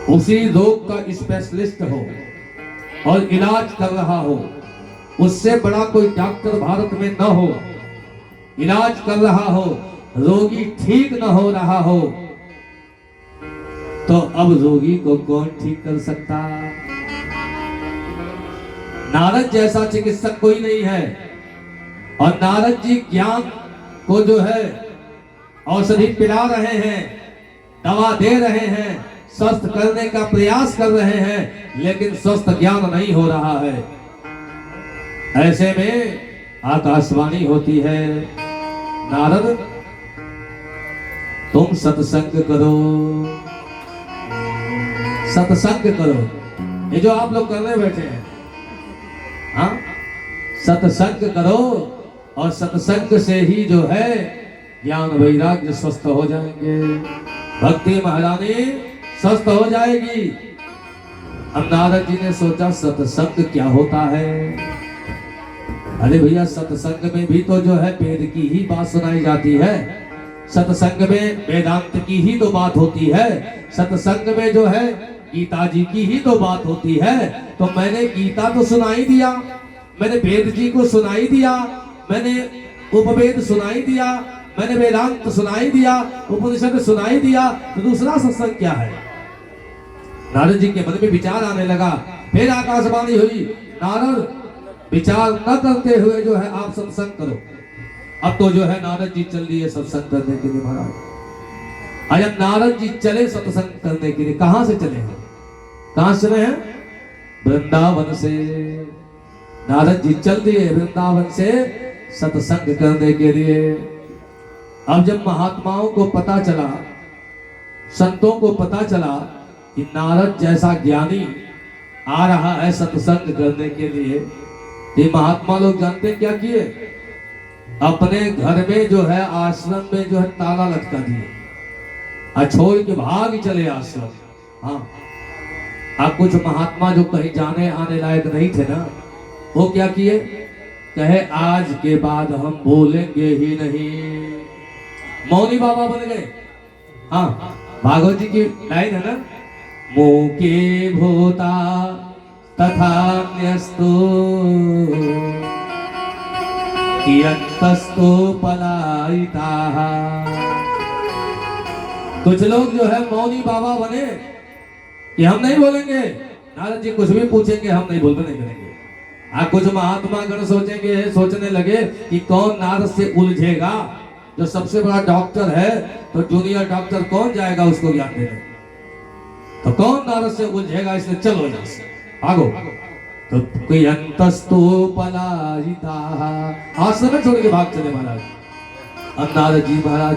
उसी रोग का स्पेशलिस्ट हो और इलाज कर रहा हो, उससे बड़ा कोई डॉक्टर भारत में न हो, इलाज कर रहा हो, रोगी ठीक न हो रहा हो, तो अब रोगी को कौन ठीक कर सकता? नारद जैसा चिकित्सक कोई नहीं है। और नारद जी ज्ञान को जो है औषधि पिला रहे हैं, दवा दे रहे हैं, स्वस्थ करने का प्रयास कर रहे हैं, लेकिन स्वस्थ ज्ञान नहीं हो रहा है। ऐसे में आकाशवाणी होती है, नारद तुम सत्संग करो, सत्संग करो। ये जो आप लोग करने बैठे हैं, हाँ, सत्संग करो और सत्संग से ही जो है ज्ञान वैराग्य स्वस्थ हो जाएंगे, भक्ति महारानी स्वस्थ हो जाएगी। अब नारद जी ने सोचा सत्संग क्या होता है। अरे भैया, सत्संग में भी तो जो है वेद की ही बात सुनाई जाती है, सत्संग में वेदांत की ही तो बात होती है, सत्संग में जो है गीता जी की ही तो बात होती है। तो मैंने गीता तो सुनाई दिया, मैंने वेद जी को सुनाई दिया, मैंने उपवेद सुनाई दिया, मैंने वेदांत सुनाई दिया, उपनिषद सुनाई दिया, तो दूसरा सत्संग क्या है। नारद जी के मन में विचार आने लगा। फिर आकाशवाणी हुई, नारद विचार न करते हुए जो है आप सत्संग करो। अब तो जो है नारद जी चल दिए सत्संग करने के लिए महाराज। अब नारद जी चले सत्संग करने के लिए। कहां से चले हैं, कहां से चले हैं? वृंदावन से। नारद जी चल दिए वृंदावन से सत्संग करने के लिए। अब जब महात्माओं को पता चला, संतों को पता चला कि नारद जैसा ज्ञानी आ रहा है सत्संग करने के लिए, तो महात्मा लोग जानते क्या किए? अपने घर में जो है आश्रम में जो है ताला लटका दिए और छोड़ के भाग चले आश्रम। हाँ, अब कुछ महात्मा जो कहीं जाने आने लायक नहीं थे ना, वो क्या किए? कहे आज के बाद हम बोलेंगे ही नहीं, मौनी बाबा बन गए। हाँ, भागवत जी की लाइन है ना, मुके भूता तथा न्यस्तु कियन्तस्तु पलायिताः। कुछ लोग जो है मौनी बाबा बने कि हम नहीं बोलेंगे, नारद जी कुछ भी पूछेंगे हम नहीं बोलते, नहीं करेंगे। कुछ महात्मा गण सोचने लगे कि कौन नारद से उलझेगा, जो सबसे बड़ा डॉक्टर है तो जूनियर डॉक्टर कौन जाएगा उसको ज्ञान देने, तो कौन नारद से उलझेगा, इसलिए चलो यहाँ से भागो। तो कोई अंतस्तु पलायिताः, आश्रम छोड़ के भाग चले महाराज। अब नारद जी महाराज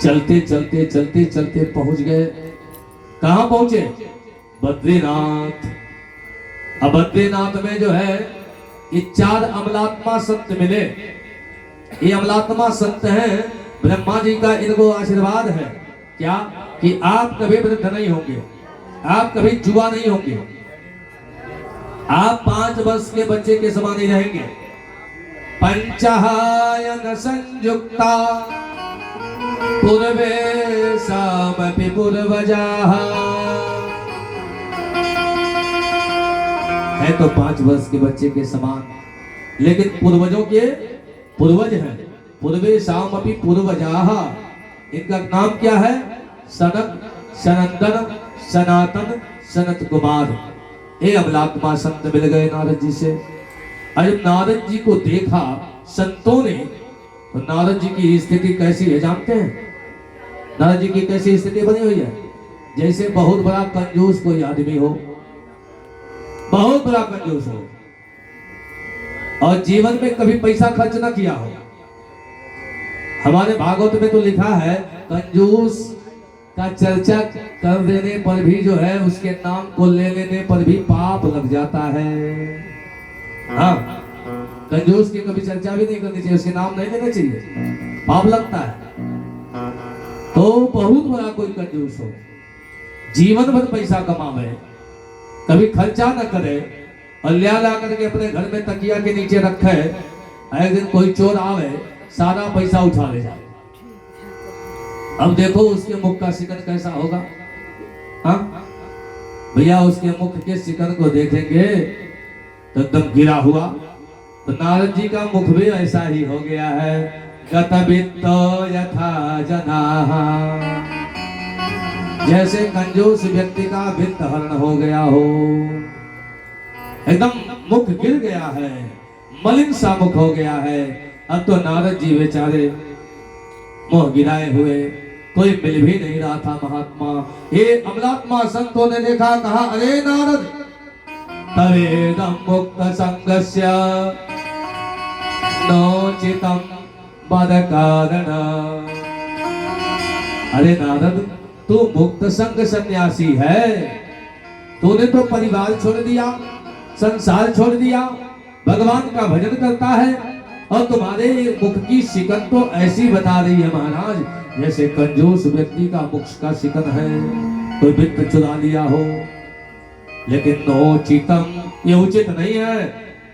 चलते चलते चलते चलते पहुंच गए। कहां पहुंचे? बद्रीनाथ। अब बद्रीनाथ में जो है ये 4 अमलात्मा संत मिले। ये अमलात्मा संत हैं, ब्रह्मा जी का इनको आशीर्वाद है क्या कि आप कभी वृद्ध नहीं होंगे, आप कभी जुआ नहीं होंगे, आप 5 वर्ष के बच्चे के समान ही रहेंगे। पंचायन संयुक्ता पूर्वे सामपि पूर्वजाः। है तो 5 वर्ष के बच्चे के समान, लेकिन पूर्वजों के पूर्वज हैं। पूर्वे सामपि पूर्वजाः, इनका नाम क्या है? सनक, सनंदन, सनातन, सनत कुमार। ये अमलात्मा संत मिल गए नारद जी से। जब नारद जी को देखा संतों ने, तो नारद जी की स्थिति कैसी है जानते हैं? नारद जी की कैसी स्थिति बनी हुई है? जैसे बहुत बड़ा कंजूस कोई आदमी हो, बहुत बड़ा कंजूस हो और जीवन में कभी पैसा खर्च ना किया हो। हमारे भागवत में तो लिखा है कंजूस का चर्चा कर देने पर भी जो है उसके नाम को ले लेने पर भी पाप लग जाता है। हाँ, कंजूस की कभी चर्चा भी नहीं करनी चाहिए, उसके नाम नहीं लेना चाहिए, पाप लगता है। तो बहुत बड़ा कोई कंजूस हो, जीवन भर पैसा कमावे, कभी खर्चा न करे और ला करके अपने घर में तकिया के नीचे रखे, एक दिन कोई चोर आवे सारा पैसा उठा ले जाए। अब देखो उसके मुख का शिकन कैसा होगा। हाँ भैया, उसके मुख के शिकन को देखेंगे तो एकदम गिरा हुआ। तो नारद जी का मुख भी ऐसा ही हो गया है। गत वित्तो यथा जनाः, जैसे कंजूस व्यक्ति का वित्त हरण हो गया हो, एकदम मुख गिर गया है, मलिन सा मुख हो गया है। अब तो नारद जी बेचारे मुंह गिराए हुए, कोई मिल भी नहीं रहा था महात्मा। ये अमलात्मा संतों ने देखा, कहा अरे नारद तवेदं मुक्त संगस्य नोचितं बद कारण। अरे नारद तू मुक्त संग सन्यासी है, तूने तो परिवार छोड़ दिया, संसार छोड़ दिया, भगवान का भजन करता है, और तुम्हारे मुख की शिकन तो ऐसी बता रही है महाराज जैसे कंजूस व्यक्ति का मुख का शिकन है, कोई वित्त चुरा लिया हो। लेकिन नोचितम ये उचित नहीं है,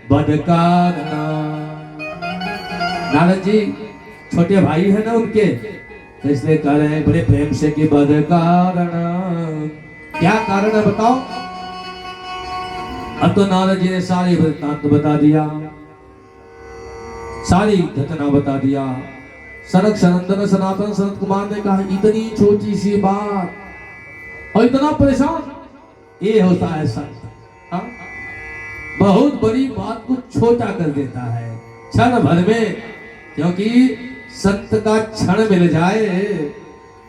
बदकारना। नारद जी छोटे भाई है ना उनके, तो इसलिए कह रहे हैं बड़े प्रेम से कि बदकारना। क्या कारण है बताओ। अब तो नारद जी ने सारी वृत्तांत बता दिया, सारी घटना बता दिया। सनक सनंदन सनातन सनत कुमार ने कहा इतनी छोटी सी बात और इतना परेशान, ये होता है संत। हाँ? बहुत बड़ी बात को छोटा कर देता है क्षण भर में, क्योंकि संत का क्षण मिल जाए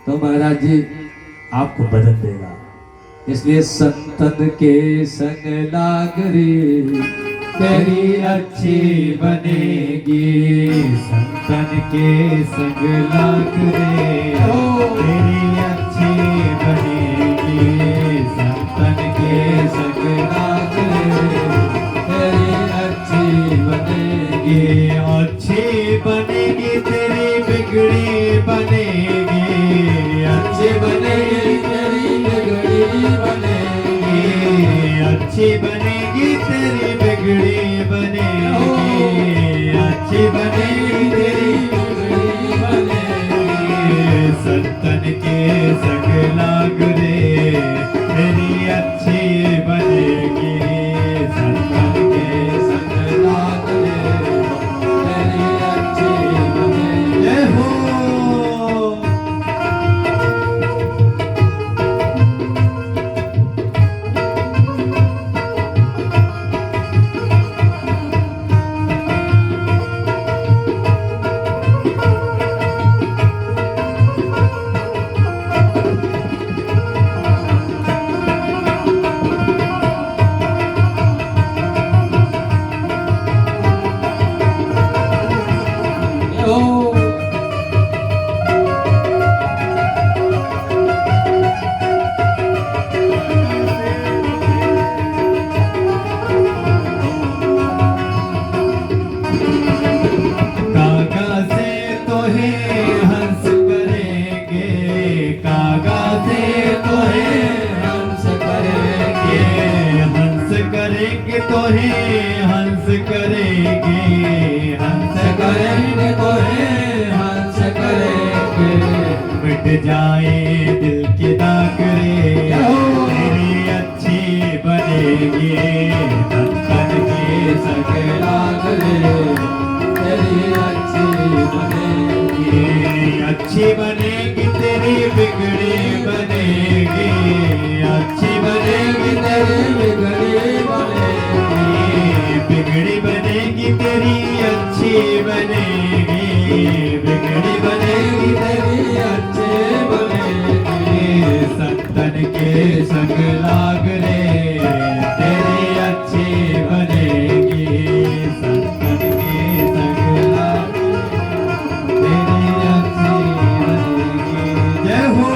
तो महाराज जी आपको बदल देगा। इसलिए संतन के संग लागरी तेरी अच्छी बनेगी, संतन के संग लाग रे तेरी अच्छी बनेगी, संतन के संग लाग रे तेरी अच्छी बनेगी। अच्छी बनेगी तेरी बिगड़ी बनेगी, अच्छी बनेगी तेरी बिगड़ी बनेगी, अच्छी बनेगी तेरी बिगड़ी बनेगी, अच्छी बनेगी तेरी बिगड़ी बनेगी। संतन के संग लाग रे तेरी अच्छी बनेगी, संतन के संग लाग रे तेरी अच्छी बनेगी। जय हो। करेंगे तो हे हंस करेंगे, हंस करेंगे तो हे हंस करेंगे। मिट जाए दिल के दाग रे तेरी अच्छी बनेगी, संतन के संग लाग रे तेरी अच्छी बनेगी। अच्छी बनेगी तेरी बिगड़ी बनेगी, अच्छी बनेगी तेरी बिगड़ी बनेगी, बिगड़ी बनेगी तेरी अच्छी बनेगी, बिगड़ी बनेगी तेरी अच्छी बनेगी। संतन के संग लाग रे तेरी अच्छी बनेगी, संतन के संग लाग तेरी अच्छी बनेगी। जय हो।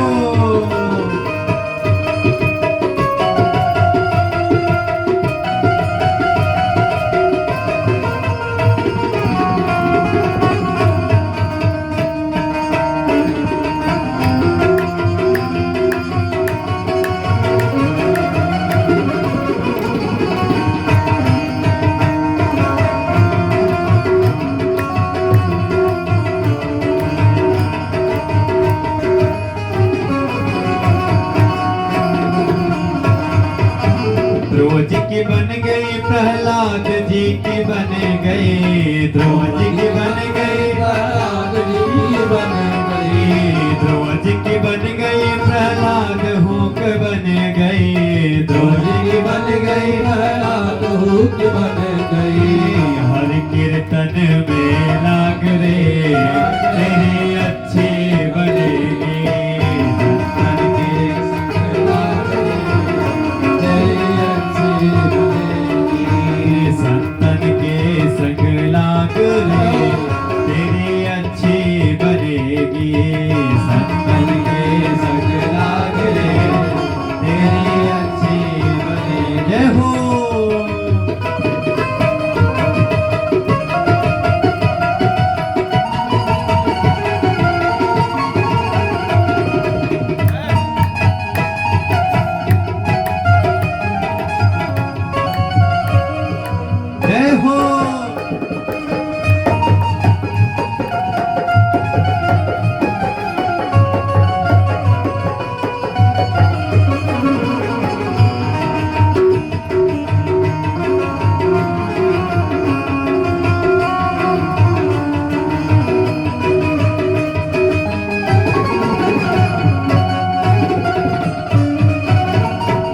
ध्रुव जी की बन गई, प्रहलाद जी की बन गई, ध्रुव जी की बन गई, प्रहलाद जी की बन गई, ध्रुव जी की बन गई, प्रहलाद हुक बन गई, ध्रुव जी की बन गई, प्रहलाद हुक बन रे तेरी अच्छी बनेगी संतन के संग लाग रे तेरी अच्छी बने जय हो। जय हो।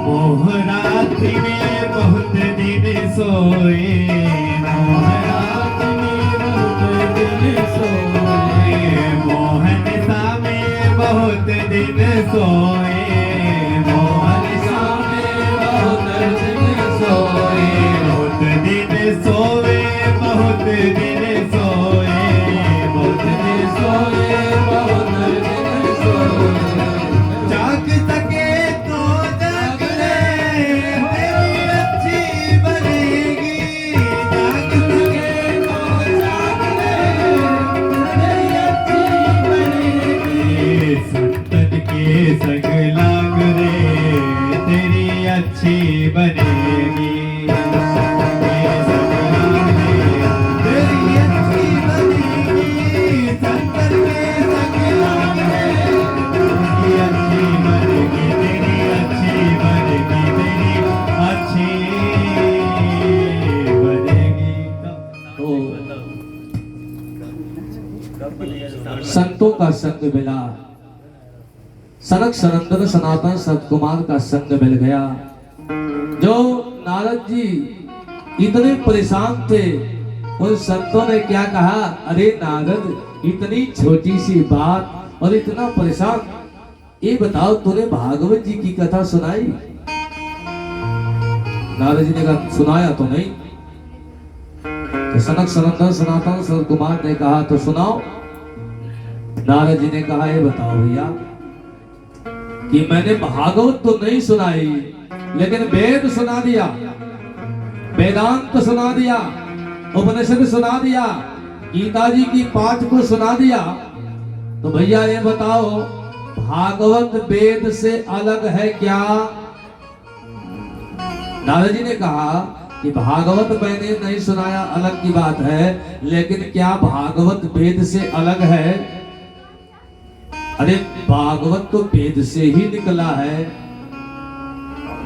मोह रात्रि में बहुत दिन सोए मोह रात्रि में बहुत दिन सोए मोहन सा में बहुत दिन सोए मोहन सा में बहुत दिन सोए बहुत दिन सोए बहुत दिन सोए बहुत दिन सोए बहुत दिन सोए जाग सके तो जाग ले तेरी अच्छी बनेगी जाग सके तो जाग ले तेरी अच्छी बनेगी संतन के संग लाग रे तेरी अच्छी बनेगी संतन के संग लाग रे तेरी अच्छी बनेगी संतन के संग लाग रे तेरी अच्छी बनेगी तेरी अच्छी बनेगी तेरी अच्छी बनेगी। तो संतों का संग मिला, सनक सनंदन सनातन सतकुमार का संग मिल गया। जो नारद जी इतने परेशान थे, उन संतों ने क्या कहा, अरे नारद इतनी छोटी सी बात और इतना परेशान, ये बताओ तूने भागवत जी की कथा सुनाई? नारद जी ने कहा सुनाया तो नहीं। तो सनक सनंदन सनातन सतकुमार ने कहा तो सुनाओ। नारद जी ने कहा ये बताओ भैया कि मैंने भागवत तो नहीं सुनाई, लेकिन वेद सुना दिया, वेदांत सुना दिया, उपनिषद सुना दिया, गीता जी की पाठ को सुना दिया। तो भैया ये बताओ भागवत वेद से अलग है क्या? नारद जी ने कहा कि भागवत मैंने नहीं सुनाया अलग की बात है, लेकिन क्या भागवत वेद से अलग है? अरे भागवत तो वेद से ही निकला है।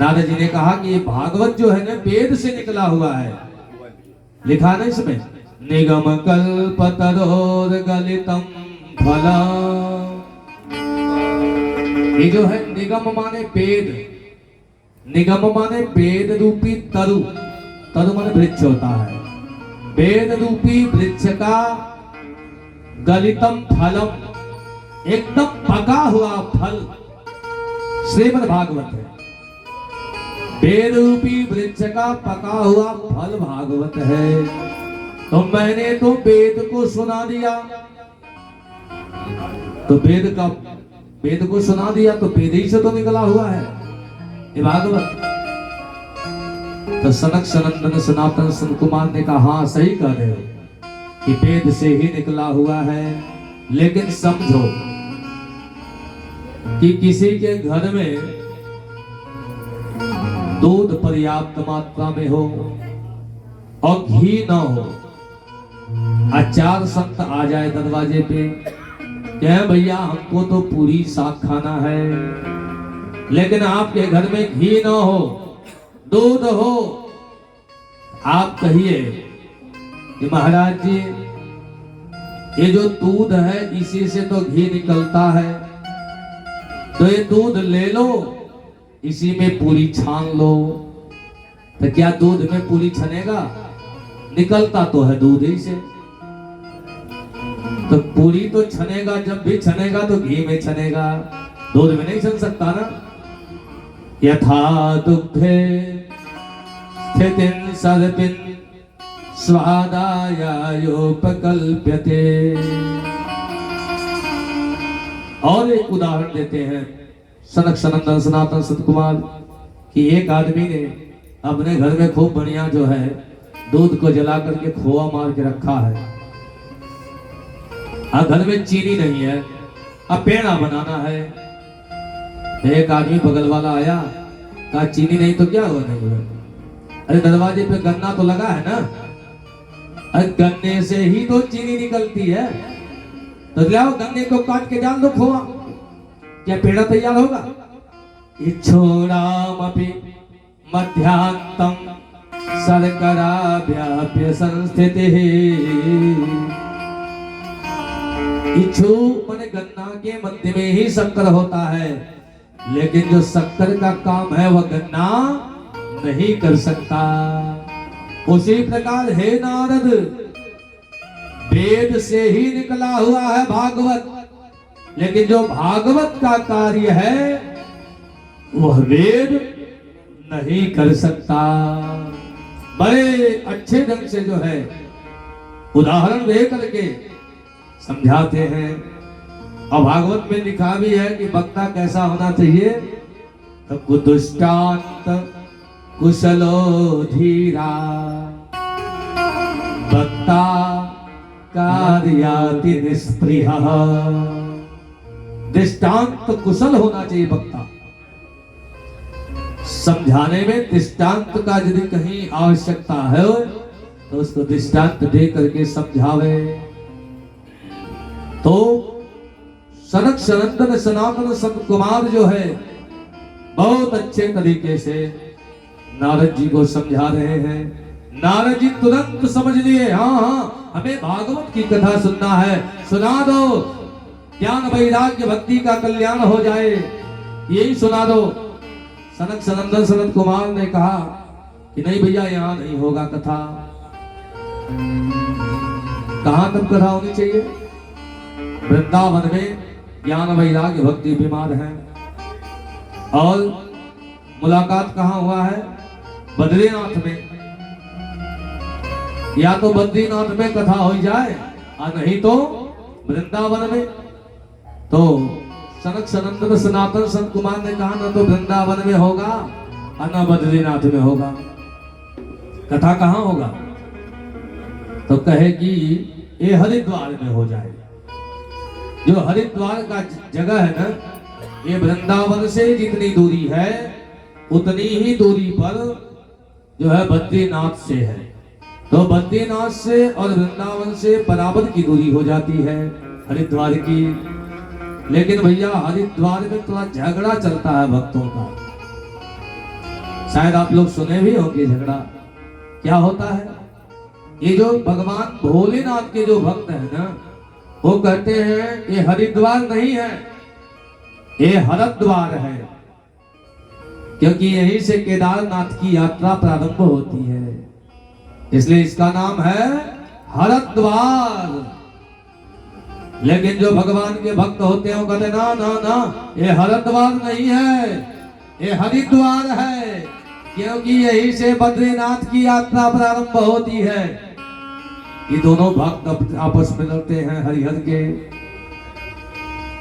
नारद जी ने कहा कि ये भागवत जो है ना वेद से निकला हुआ है। लिखा ना इसमें निगम कल्पतरोर गलितम फलम। ये जो है निगम माने वेद, निगम माने वेद रूपी तरु, तरु माने वृक्ष होता है। वेद रूपी वृक्ष का गलितम फलम, एकदम पका हुआ फल श्रीमद् भागवत है। वेद रूपी वृक्ष का पका हुआ फल भागवत है। तो मैंने तो वेद को सुना दिया, तो वेद को सुना दिया तो वेद ही से तो निकला हुआ है ये भागवत। तो सनक सनंदन सनातन सनकुमार ने कहा हाँ सही कह रहे हो कि वेद से ही निकला हुआ है, लेकिन समझो कि किसी के घर में दूध पर्याप्त मात्रा में हो और घी न हो, अचार संत आ जाए दरवाजे पे, क्या भैया हमको तो पूरी साग खाना है, लेकिन आपके घर में घी न हो, दूध हो, आप कहिए कि महाराज जी ये जो दूध है इसी से तो घी निकलता है, तो ये दूध ले लो, इसी में पूरी छान लो। तो क्या दूध में पूरी छनेगा? निकलता तो है दूध ही से। तो पूरी तो छनेगा, जब भी छनेगा तो घी में छनेगा, दूध में नहीं छन सकता ना। यथा दुग्धे स्थितिं सर्पिन् स्वादायोपकल्प्यते। और एक उदाहरण देते हैं सनक सनंदन सनातन सतकुमार कि एक आदमी ने अपने घर में खूब बढ़िया जो है दूध को जला करके खोआ मार के रखा है। अब घर में चीनी नहीं है, अब पेड़ा बनाना है। एक आदमी बगल वाला आया, कहा चीनी नहीं तो क्या हुआ, नहीं हुआ। अरे दरवाजे पे गन्ना तो लगा है ना, अरे गन्ने से ही तो चीनी निकलती है, तो लाओ गन्ने को काट के डाल दो खोआ, क्या पेड़ा तैयार होगा। इच्छोरामपि मध्यांतम शर्कराभ्याप्य संस्थितिः। इच्छू माने गन्ना के मध्य में ही शक्कर होता है, लेकिन जो शक्कर का काम है वह गन्ना नहीं कर सकता। उसी प्रकार हे नारद, वेद से ही निकला हुआ है भागवत, लेकिन जो भागवत का कार्य है वह वेद नहीं कर सकता। बड़े अच्छे ढंग से जो है उदाहरण दे करके समझाते हैं। और भागवत में लिखा भी है कि वक्ता कैसा होना चाहिए, तो कुदुष्टांत कुशलो धीरा वक्ता कार्याति निष्प्रिय। दृष्टांत कुशल होना चाहिए वक्ता, समझाने में दृष्टांत का यदि कहीं आवश्यकता है तो उसको दृष्टांत दे करके समझावे। तो सनक सनंदन सनातन संत कुमार जो है बहुत अच्छे तरीके से नारद जी को समझा रहे हैं। नारद जी तुरंत समझ लिए, हाँ हमें भागवत की कथा सुनना है, सुना दो, ज्ञान वैराग्य भक्ति का कल्याण हो जाए, यही सुना दो। सनक सनंदन सनत कुमार ने कहा कि नहीं भैया यहां नहीं होगा कथा। कहां तब कथा होनी चाहिए, वृंदावन में ज्ञान वैराग्य भक्ति बीमार है। और मुलाकात कहां हुआ है, बद्रीनाथ में। या तो बद्रीनाथ में कथा हो जाए और नहीं तो वृंदावन में। तो सनक सनंदन सनातन संत कुमार ने कहा ना तो वृंदावन में होगा और ना बद्रीनाथ में होगा, कथा कहां होगा। तो कहे कि ये हरिद्वार में हो जाए। जो हरिद्वार का जगह है ना, ये वृंदावन से जितनी दूरी है उतनी ही दूरी पर जो है बद्रीनाथ से है। तो बद्रीनाथ से और वृंदावन से बराबर की दूरी हो जाती है हरिद्वार की। लेकिन भैया हरिद्वार में थोड़ा झगड़ा चलता है भक्तों का, शायद आप लोग सुने भी होंगे झगड़ा। क्या होता है, ये जो भगवान भोलेनाथ के जो भक्त है ना, वो कहते हैं ये हरिद्वार नहीं है, ये हरद्वार है, क्योंकि यहीं से केदारनाथ की यात्रा प्रारंभ होती है, इसलिए इसका नाम है हरद्वार। लेकिन जो भगवान के भक्त होते हैं वो कहते ना ना ना, ये हरद्वार नहीं है, ये हरिद्वार है, क्योंकि यहीं से बद्रीनाथ की यात्रा प्रारंभ होती है। ये दोनों भक्त आपस में लड़ते हैं हरिहर के,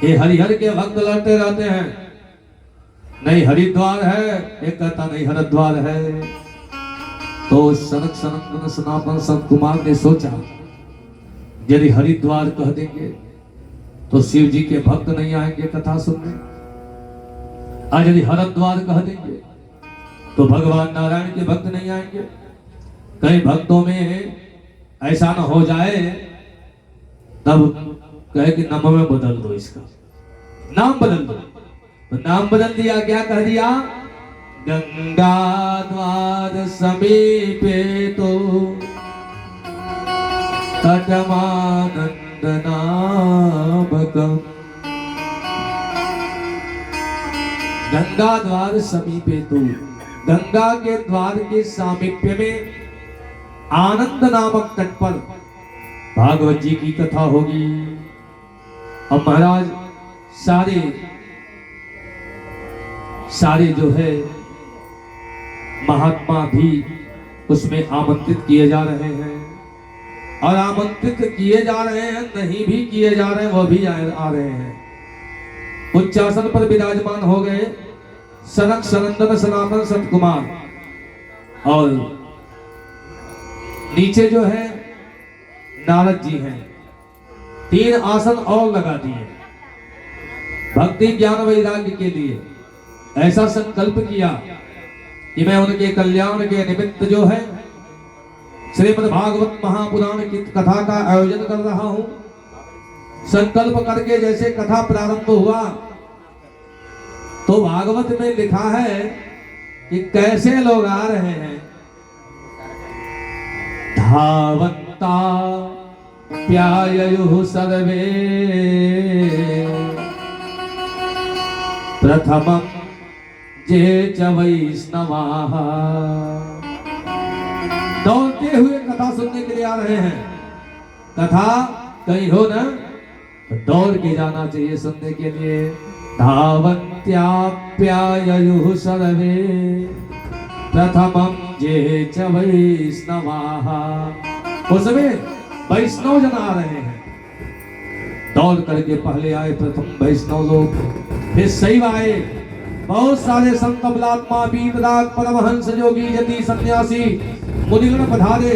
ये हरिहर के भक्त लड़ते रहते हैं, नहीं हरिद्वार है, एक कहता नहीं हरिद्वार है। तो सनक सनंदन सनातन संत कुमार ने सोचा यदि हरिद्वार कह देंगे तो शिव जी के भक्त नहीं आएंगे कथा सुनने, और यदि हरिद्वार कह देंगे तो भगवान नारायण के भक्त नहीं आएंगे। कई भक्तों में ऐसा न हो जाए, तब कहे कि नाम में बदल दो, इसका नाम बदल दो। तो नाम बदल दिया, क्या कह दिया, गंगा द्वार समीपे तो तटमानंदनाभकम। गंगा द्वार समीपे तो, गंगा के द्वार के सामीप्य में आनंद नामक तट पर भागवत जी की कथा होगी। अब महाराज सारे जो है महात्मा भी उसमें आमंत्रित किए जा रहे हैं। और आमंत्रित किए जा रहे हैं, नहीं भी किए जा रहे हैं, वो भी आ रहे हैं। उच्चासन पर विराजमान हो गए सनक सनंदन सनातन संत कुमार, और नीचे जो है नारद जी हैं। 3 आसन और लगा दिए भक्ति ज्ञान वैराग्य के लिए। ऐसा संकल्प किया कि मैं उनके कल्याण के निमित्त जो है श्रीमद् भागवत महापुराण की कथा का आयोजन कर रहा हूं। संकल्प करके जैसे कथा प्रारंभ हुआ तो भागवत में लिखा है कि कैसे लोग आ रहे हैं। धावन्ता प्याययुः सर्वे प्रथमं जे च वैष्णवाः। दौड़ते हुए कथा सुनने के लिए आ रहे हैं। कथा कहीं हो ना तो दौड़ के जाना चाहिए सुनने के लिए। धावन्त्याप्याययुः सर्वे प्रथमं जे च वैष्णवाः। उसमें वैष्णव जन आ रहे हैं। दौड़ करके पहले आए प्रथम वैष्णव लोग, फिर शैव आए। बहुत सारे संत अबलात्मा वीतराग परमहंस जोगी यति सन्यासी मुनिगण पधारे।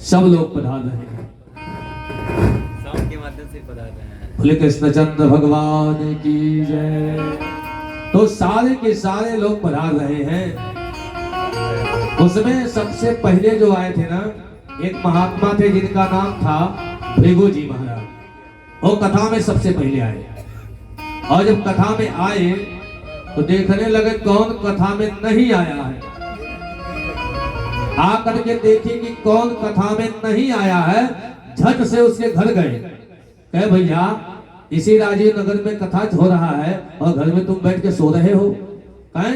सब लोग पधार रहे हैं, साउंड के माध्यम से पधार रहे हैं। बोले कृष्णचंद्र भगवान की जय। तो सारे के सारे लोग पधार रहे हैं। उसमें सबसे पहले जो आए थे ना, एक महात्मा थे जिनका नाम था भृगु जी महाराज। वो कथा में सबसे पहले आए, और जब कथा में आए तो देखने लगे कौन कथा में नहीं आया है। आकर के देखे कि कौन कथा में नहीं आया है, झट से उसके घर गए। कहे भैया इसी राजीव नगर में कथा हो रहा है और घर में तुम बैठ के सो रहे हो, कहे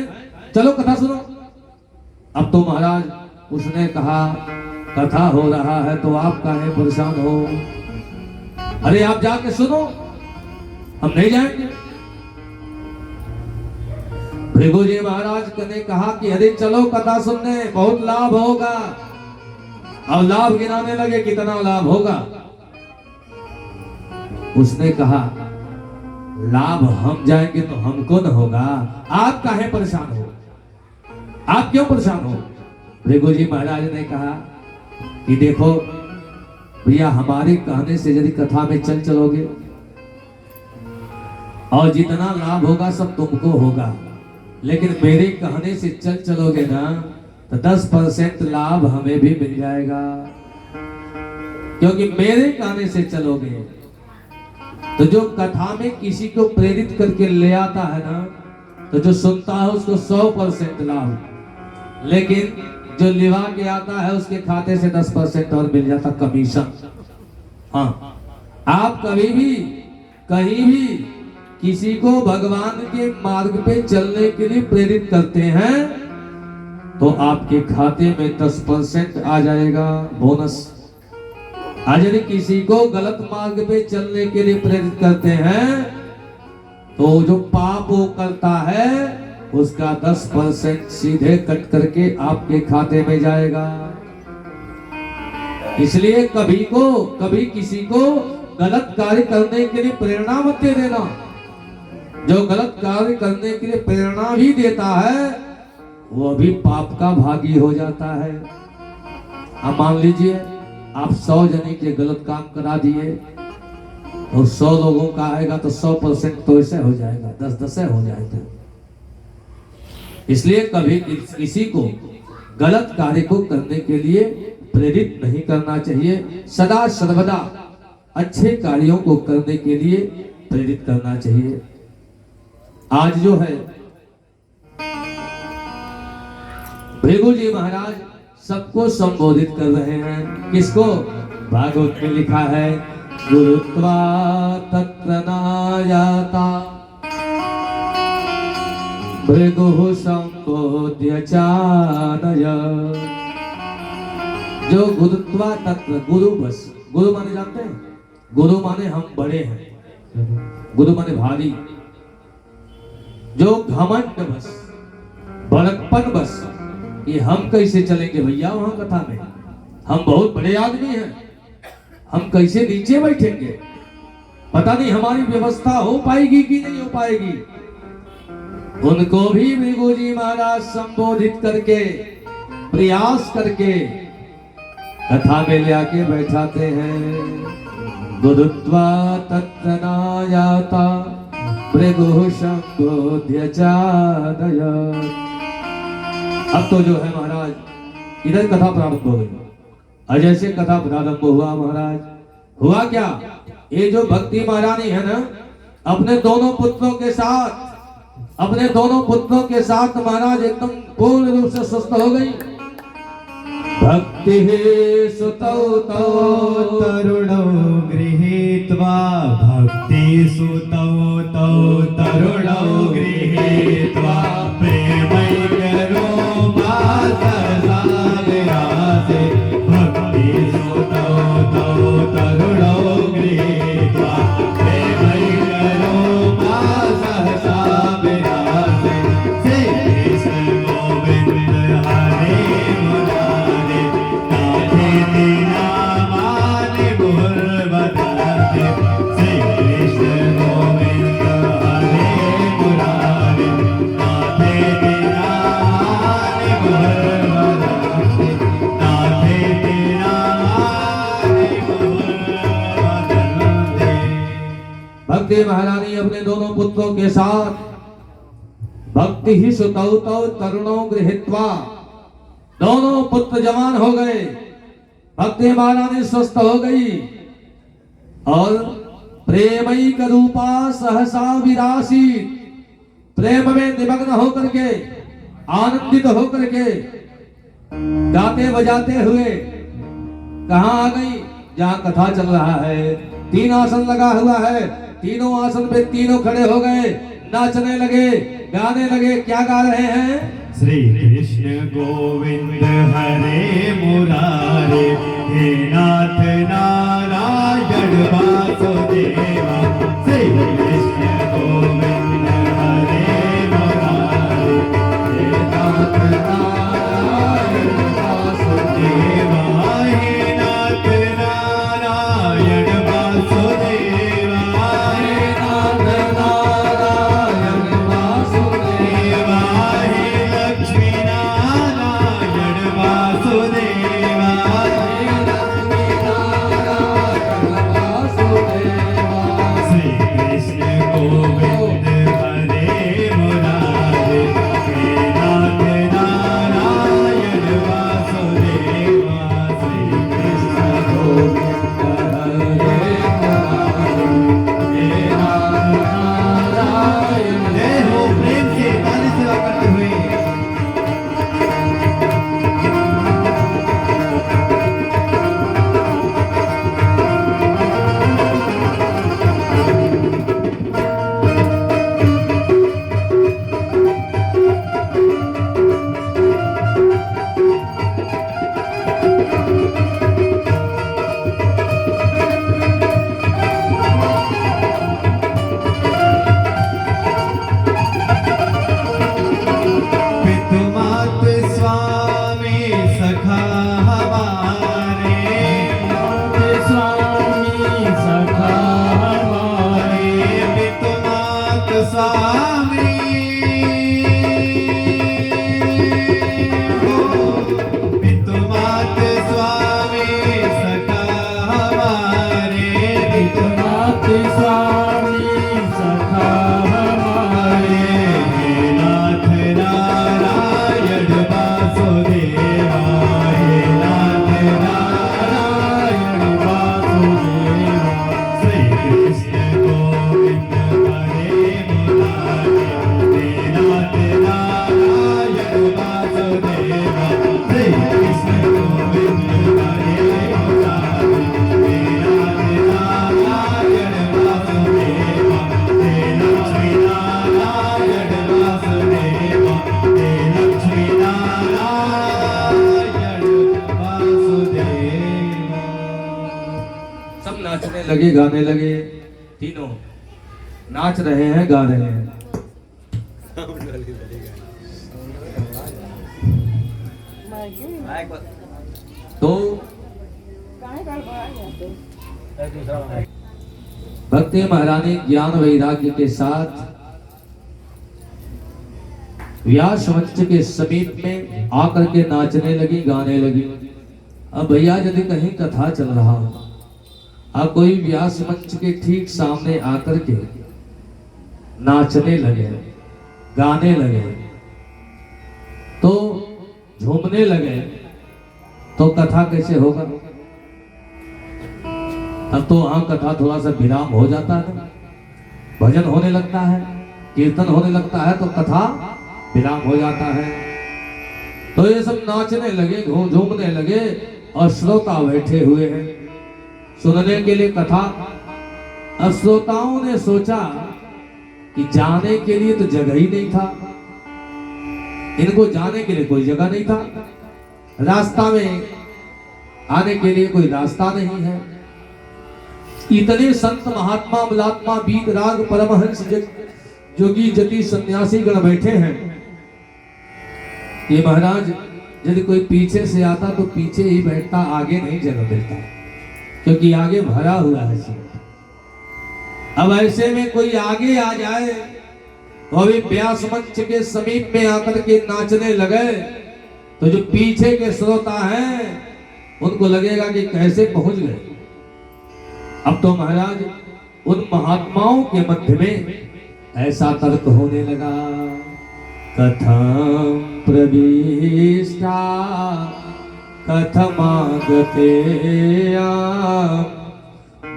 चलो कथा सुनो। अब तो महाराज उसने कहा कथा हो रहा है तो आप काहे परेशान हो। अरे आप जाके सुनो, हम नहीं जाएंगे। भृगु जी महाराज ने कहा कि अरे चलो कथा सुनने, बहुत लाभ होगा। अब लाभ गिनाने लगे कितना लाभ होगा। उसने कहा लाभ हम जाएंगे तो हमको न होगा, आप काहे परेशान हो, आप क्यों परेशान हो। भृगु जी महाराज ने कहा कि देखो भैया हमारे कहने से यदि कथा में चल चलोगे और जितना लाभ होगा सब तुमको होगा, लेकिन मेरे कहने से चल चलोगे ना तो 10% लाभ हमें भी मिल जाएगा। क्योंकि मेरे कहने से चलोगे तो जो कथा में किसी को प्रेरित करके ले आता है ना, तो जो सुनता है उसको 100% लाभ, लेकिन जो लिवा के आता है उसके खाते से 10% और मिल जाता कमीशन। हाँ, आप कभी भी कहीं भी किसी को भगवान के मार्ग पे चलने के लिए प्रेरित करते हैं तो आपके खाते में 10% आ जाएगा बोनस। आज यदि किसी को गलत मार्ग पे चलने के लिए प्रेरित करते हैं तो जो पाप वो करता है उसका 10% सीधे कट करके आपके खाते में जाएगा। इसलिए कभी किसी को गलत कार्य करने के लिए प्रेरणा मत दे देना। जो गलत कार्य करने के लिए प्रेरणा भी देता है वो भी पाप का भागी हो जाता है। अब मान लीजिए आप 100 जने के गलत काम करा दिए तो 100 लोगों का आएगा तो 100% तो ऐसे हो जाएगा, 10-10 हो जाएगा। इसलिए कभी किसी को गलत कार्य को करने के लिए प्रेरित नहीं करना चाहिए। सदा सर्वदा अच्छे कार्यों को करने के लिए प्रेरित करना चाहिए। आज जो है भृगु जी महाराज सबको संबोधित कर रहे हैं। किसको? भागवत में लिखा है गुरुत्वा तत्र नायाता भृगु संबोध्य चानय। जो गुरुत्वा तत्र, गुरु बस, गुरु माने जानते हैं? गुरु माने हम बड़े हैं, गुरु माने भारी। जो घमंड बस, बड़कपन बस, ये हम कैसे चलेंगे भैया वहां कथा में, हम बहुत बड़े आदमी हैं, हम कैसे नीचे बैठेंगे, पता नहीं हमारी व्यवस्था हो पाएगी कि नहीं हो पाएगी। उनको भी भृगु जी महाराज संबोधित करके प्रयास करके कथा में ले आके बैठाते हैं। गुरुत्वा तत्र नायाता भृगु संबोध्य चादय। अब तो जो है महाराज इधर कथा प्रारंभ हो गई। और जैसे कथा प्रारंभ हुआ महाराज, हुआ क्या, ये जो भक्ति महारानी है ना, अपने दोनों पुत्रों के साथ महाराज एकदम पूर्ण रूप से स्वस्थ हो गई। भक्ति सुतौ तौ तरुणो गृहीत्वा, भक्ति सुतौ तौ तरुणो गृहीत्वा, प्रेमैकरो माससा विरासे। भक्ति सुतौ तौ तरुणो गृहीत्वा, प्रेमैकरो माससा विरासे। श्री कृष्ण गोविंद हरे मुरारे, नाथे नामानि मुहुर्वदन्ति। श्री कृष्ण गोविंद हरे मुरारे, नाथे नामानि मुहुर्वदन्ति। नाथे नामानि मुहुर्वदन्ति। भक्ति महारानी अपने दोनों पुत्रों के साथ भक्ति ही सुतौ तौ तरुणों गृहीत्वा, दोनों पुत्र जवान हो गए, भक्ति महारानी स्वस्थ हो गई और प्रेमैक रूपा सहसा विरासी, प्रेम में निमग्न होकर के आनंदित होकर के गाते बजाते हुए कहाँ आ गई, जहाँ कथा चल रहा है। 3 आसन लगा हुआ है, तीनों आसन पे तीनों खड़े हो गए, नाचने लगे, गाने लगे। क्या गा रहे हैं? श्री कृष्ण गोविंद हरे मुरारे, हे नाथ नारायण वासुदेवा। श्री कृष्ण गोविंद हरे मुरारे, हे नाथ नारायण वासुदेवा। हे नाथ नारायण वासुदेवा, हे नाथ नारायण वासुदेवा। हे लक्ष्मी नारायण वासुदेवा, हे लक्ष्मी नारायण वासुदेवा। श्री कृष्ण गोविंद हरे मुरारे, हे नाथ नारायण वासुदेवा। श्री कृष्ण गोविंद हरे मुरारे, हे नाथ नारायण। जय हो, प्रेम से ताली सेवा करते हुए। पितुमात स्वामी सखा हमारे, स्वामी सखा हमारे। पितुमात स्वामी हो, पितुमात स्वामी सखा हमारे। पितुमात स्वामी सखा हमारे। हे नाथ नारायण वासुदेवा, हे नाथ नारायण वासुदेवा। श्री कृष्ण गोविंद हरे मुरारे, हे नाथ नारायण वासुदेवा। श्री कृष्ण गोविंद हरे मुरारे, हे नाथ नारायण वासुदेवा। हे लक्ष्मी नारायण वासुदेवा, हे लक्ष्मी नारायण वासुदेवा। सब नाचने लगे, गाने लगे, तीनों नाच रहे हैं, गा रहे हैं। तो भक्ति महारानी ज्ञान वैराग्य के साथ व्यास मंच के समीप में आकर के नाचने लगी, गाने लगी। अब भैया यदि कहीं कथा चल रहा हो, अब कोई व्यास मंच के ठीक सामने आकर के नाचने लगे, गाने लगे, तो झूमने लगे, तो कथा कैसे होगा? तब तो वहां कथा थोड़ा सा विराम हो जाता है, भजन होने लगता है, कीर्तन होने लगता है, तो कथा विराम हो जाता है। तो ये सब नाचने लगे, झूमने लगे, और श्रोता बैठे हुए हैं सुनने के लिए कथा। अब श्रोताओं ने सोचा कि जाने के लिए तो जगह ही नहीं था, इनको जाने के लिए कोई जगह नहीं था, रास्ता में आने के लिए कोई रास्ता नहीं है। इतने संत महात्मा मलात्मा बीत राग परमहंस जोगी जति सन्यासी गण बैठे हैं। ये महाराज यदि कोई पीछे से आता तो पीछे ही बैठता, आगे नहीं जगह मिलता, क्योंकि आगे भरा हुआ है सीट। अब ऐसे में कोई आगे आ जाए तो अभी व्यास मंच के समीप में आकर के नाचने लगे, तो जो पीछे के श्रोता हैं उनको लगेगा कि कैसे पहुंच गए। अब तो महाराज उन महात्माओं के मध्य में ऐसा तर्क होने लगा, कथम प्रविष्टा कथमागते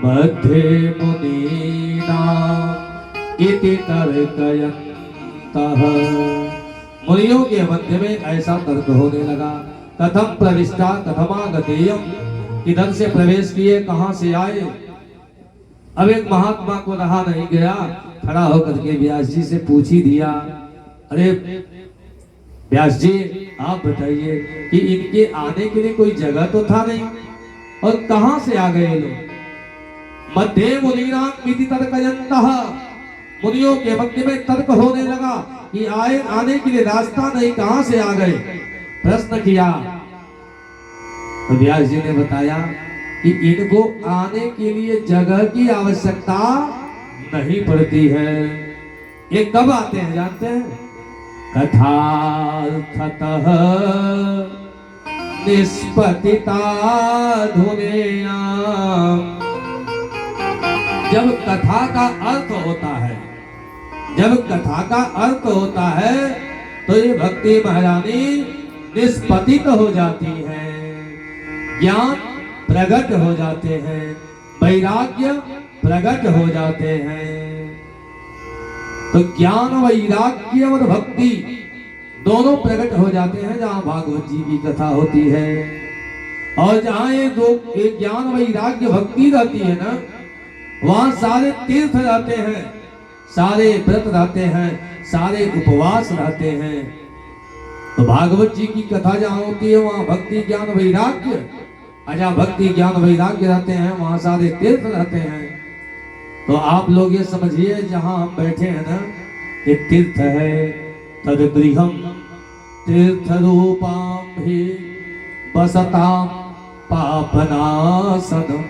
मध्ये मुनीना इति तर्कयन्तः। मुनियों के मध्य में ऐसा तर्क होने लगा, कथम प्रविष्टा कथमागतेयम, किधर से प्रवेश किए, कहां से आए। अब एक महात्मा को रहा नहीं गया, खड़ा होकर के व्यास जी से पूछ ही दिया, अरे व्यास जी आप बताइए कि इनके आने के लिए कोई जगह तो था नहीं, और कहां से आ गए लोग। मध्य मुनीनाम इति तर्कयन्तः, मुनियों के मध्य में तर्क होने लगा कि आने के लिए रास्ता नहीं, कहां से आ गए। प्रश्न किया तो व्यास जी ने बताया कि इनको आने के लिए जगह की आवश्यकता नहीं पड़ती है। ये कब आते हैं जानते हैं? कथार्थतः निष्पतिता धुनेयाम, जब कथा का अर्थ होता है, जब कथा का अर्थ होता है तो ये भक्ति महारानी निष्पतित हो जाती है, ज्ञान प्रकट हो जाते हैं, वैराग्य प्रकट हो जाते हैं। तो ज्ञान वैराग्य और भक्ति दोनों प्रकट हो जाते हैं जहां भागवत जी की कथा होती है। और जहां ये ज्ञान वैराग्य भक्ति रहती है ना, वहां सारे तीर्थ रहते हैं, सारे व्रत रहते हैं, सारे उपवास रहते हैं। तो भागवत जी की कथा जहां होती है वहां भक्ति ज्ञान वैराग्य, जहाँ भक्ति ज्ञान वैराग्य रहते हैं वहां सारे तीर्थ रहते हैं। तो आप लोग ये समझिए जहां हम बैठे हैं ना, ये तीर्थ है। तद गृहम तीर्थ रूपाम ही बसताम पापनाशनम।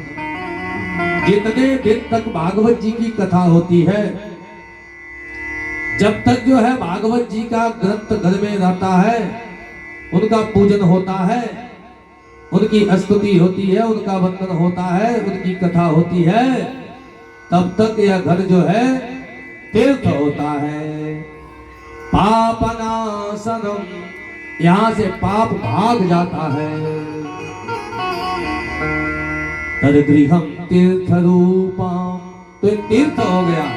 जितने दिन तक भागवत जी की कथा होती है, जब तक जो है भागवत जी का ग्रंथ घर में रहता है, उनका पूजन होता है, उनकी स्तुति होती है, उनका वंदन होता है, उनकी कथा होती है, तब तक यह घर जो है तीर्थ होता है। पापनाशनम, यहां से पाप भाग जाता है। तद गृहम तीर्थ रूपम, तो तीर्थ हो गया।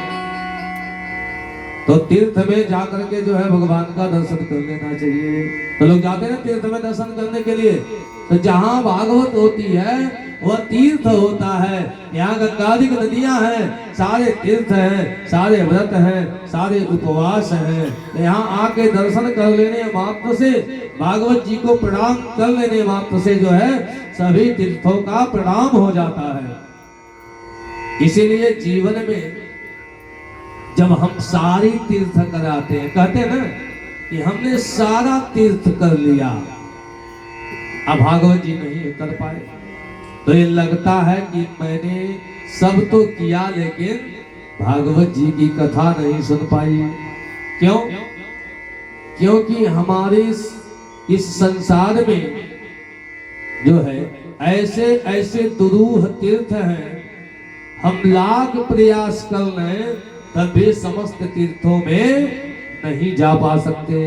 तो तीर्थ में जाकर के जो है भगवान का दर्शन कर लेना चाहिए। तो लोग जाते हैं तीर्थ में दर्शन करने के लिए, तो जहां भागवत होती है वह तीर्थ होता है। यहाँ गंगाधिक नदियां हैं, सारे तीर्थ हैं, सारे व्रत हैं, सारे उपवास हैं। तो यहाँ आके दर्शन कर लेने मात्र से, भागवत जी को प्रणाम कर लेने मात्र से जो है सभी तीर्थों का प्रणाम हो जाता है। इसीलिए जीवन में जब हम सारी तीर्थ कराते हैं, कहते हैं ना कि हमने सारा तीर्थ कर लिया, अब भागवत जी नहीं कर पाए, तो ये लगता है कि मैंने सब तो किया लेकिन भागवत जी की कथा नहीं सुन पाई। क्यों? क्योंकि हमारे इस संसार में जो है ऐसे ऐसे दुरूह तीर्थ हैं, हम लाख प्रयास कर लें तब भी समस्त तीर्थों में नहीं जा पा सकते।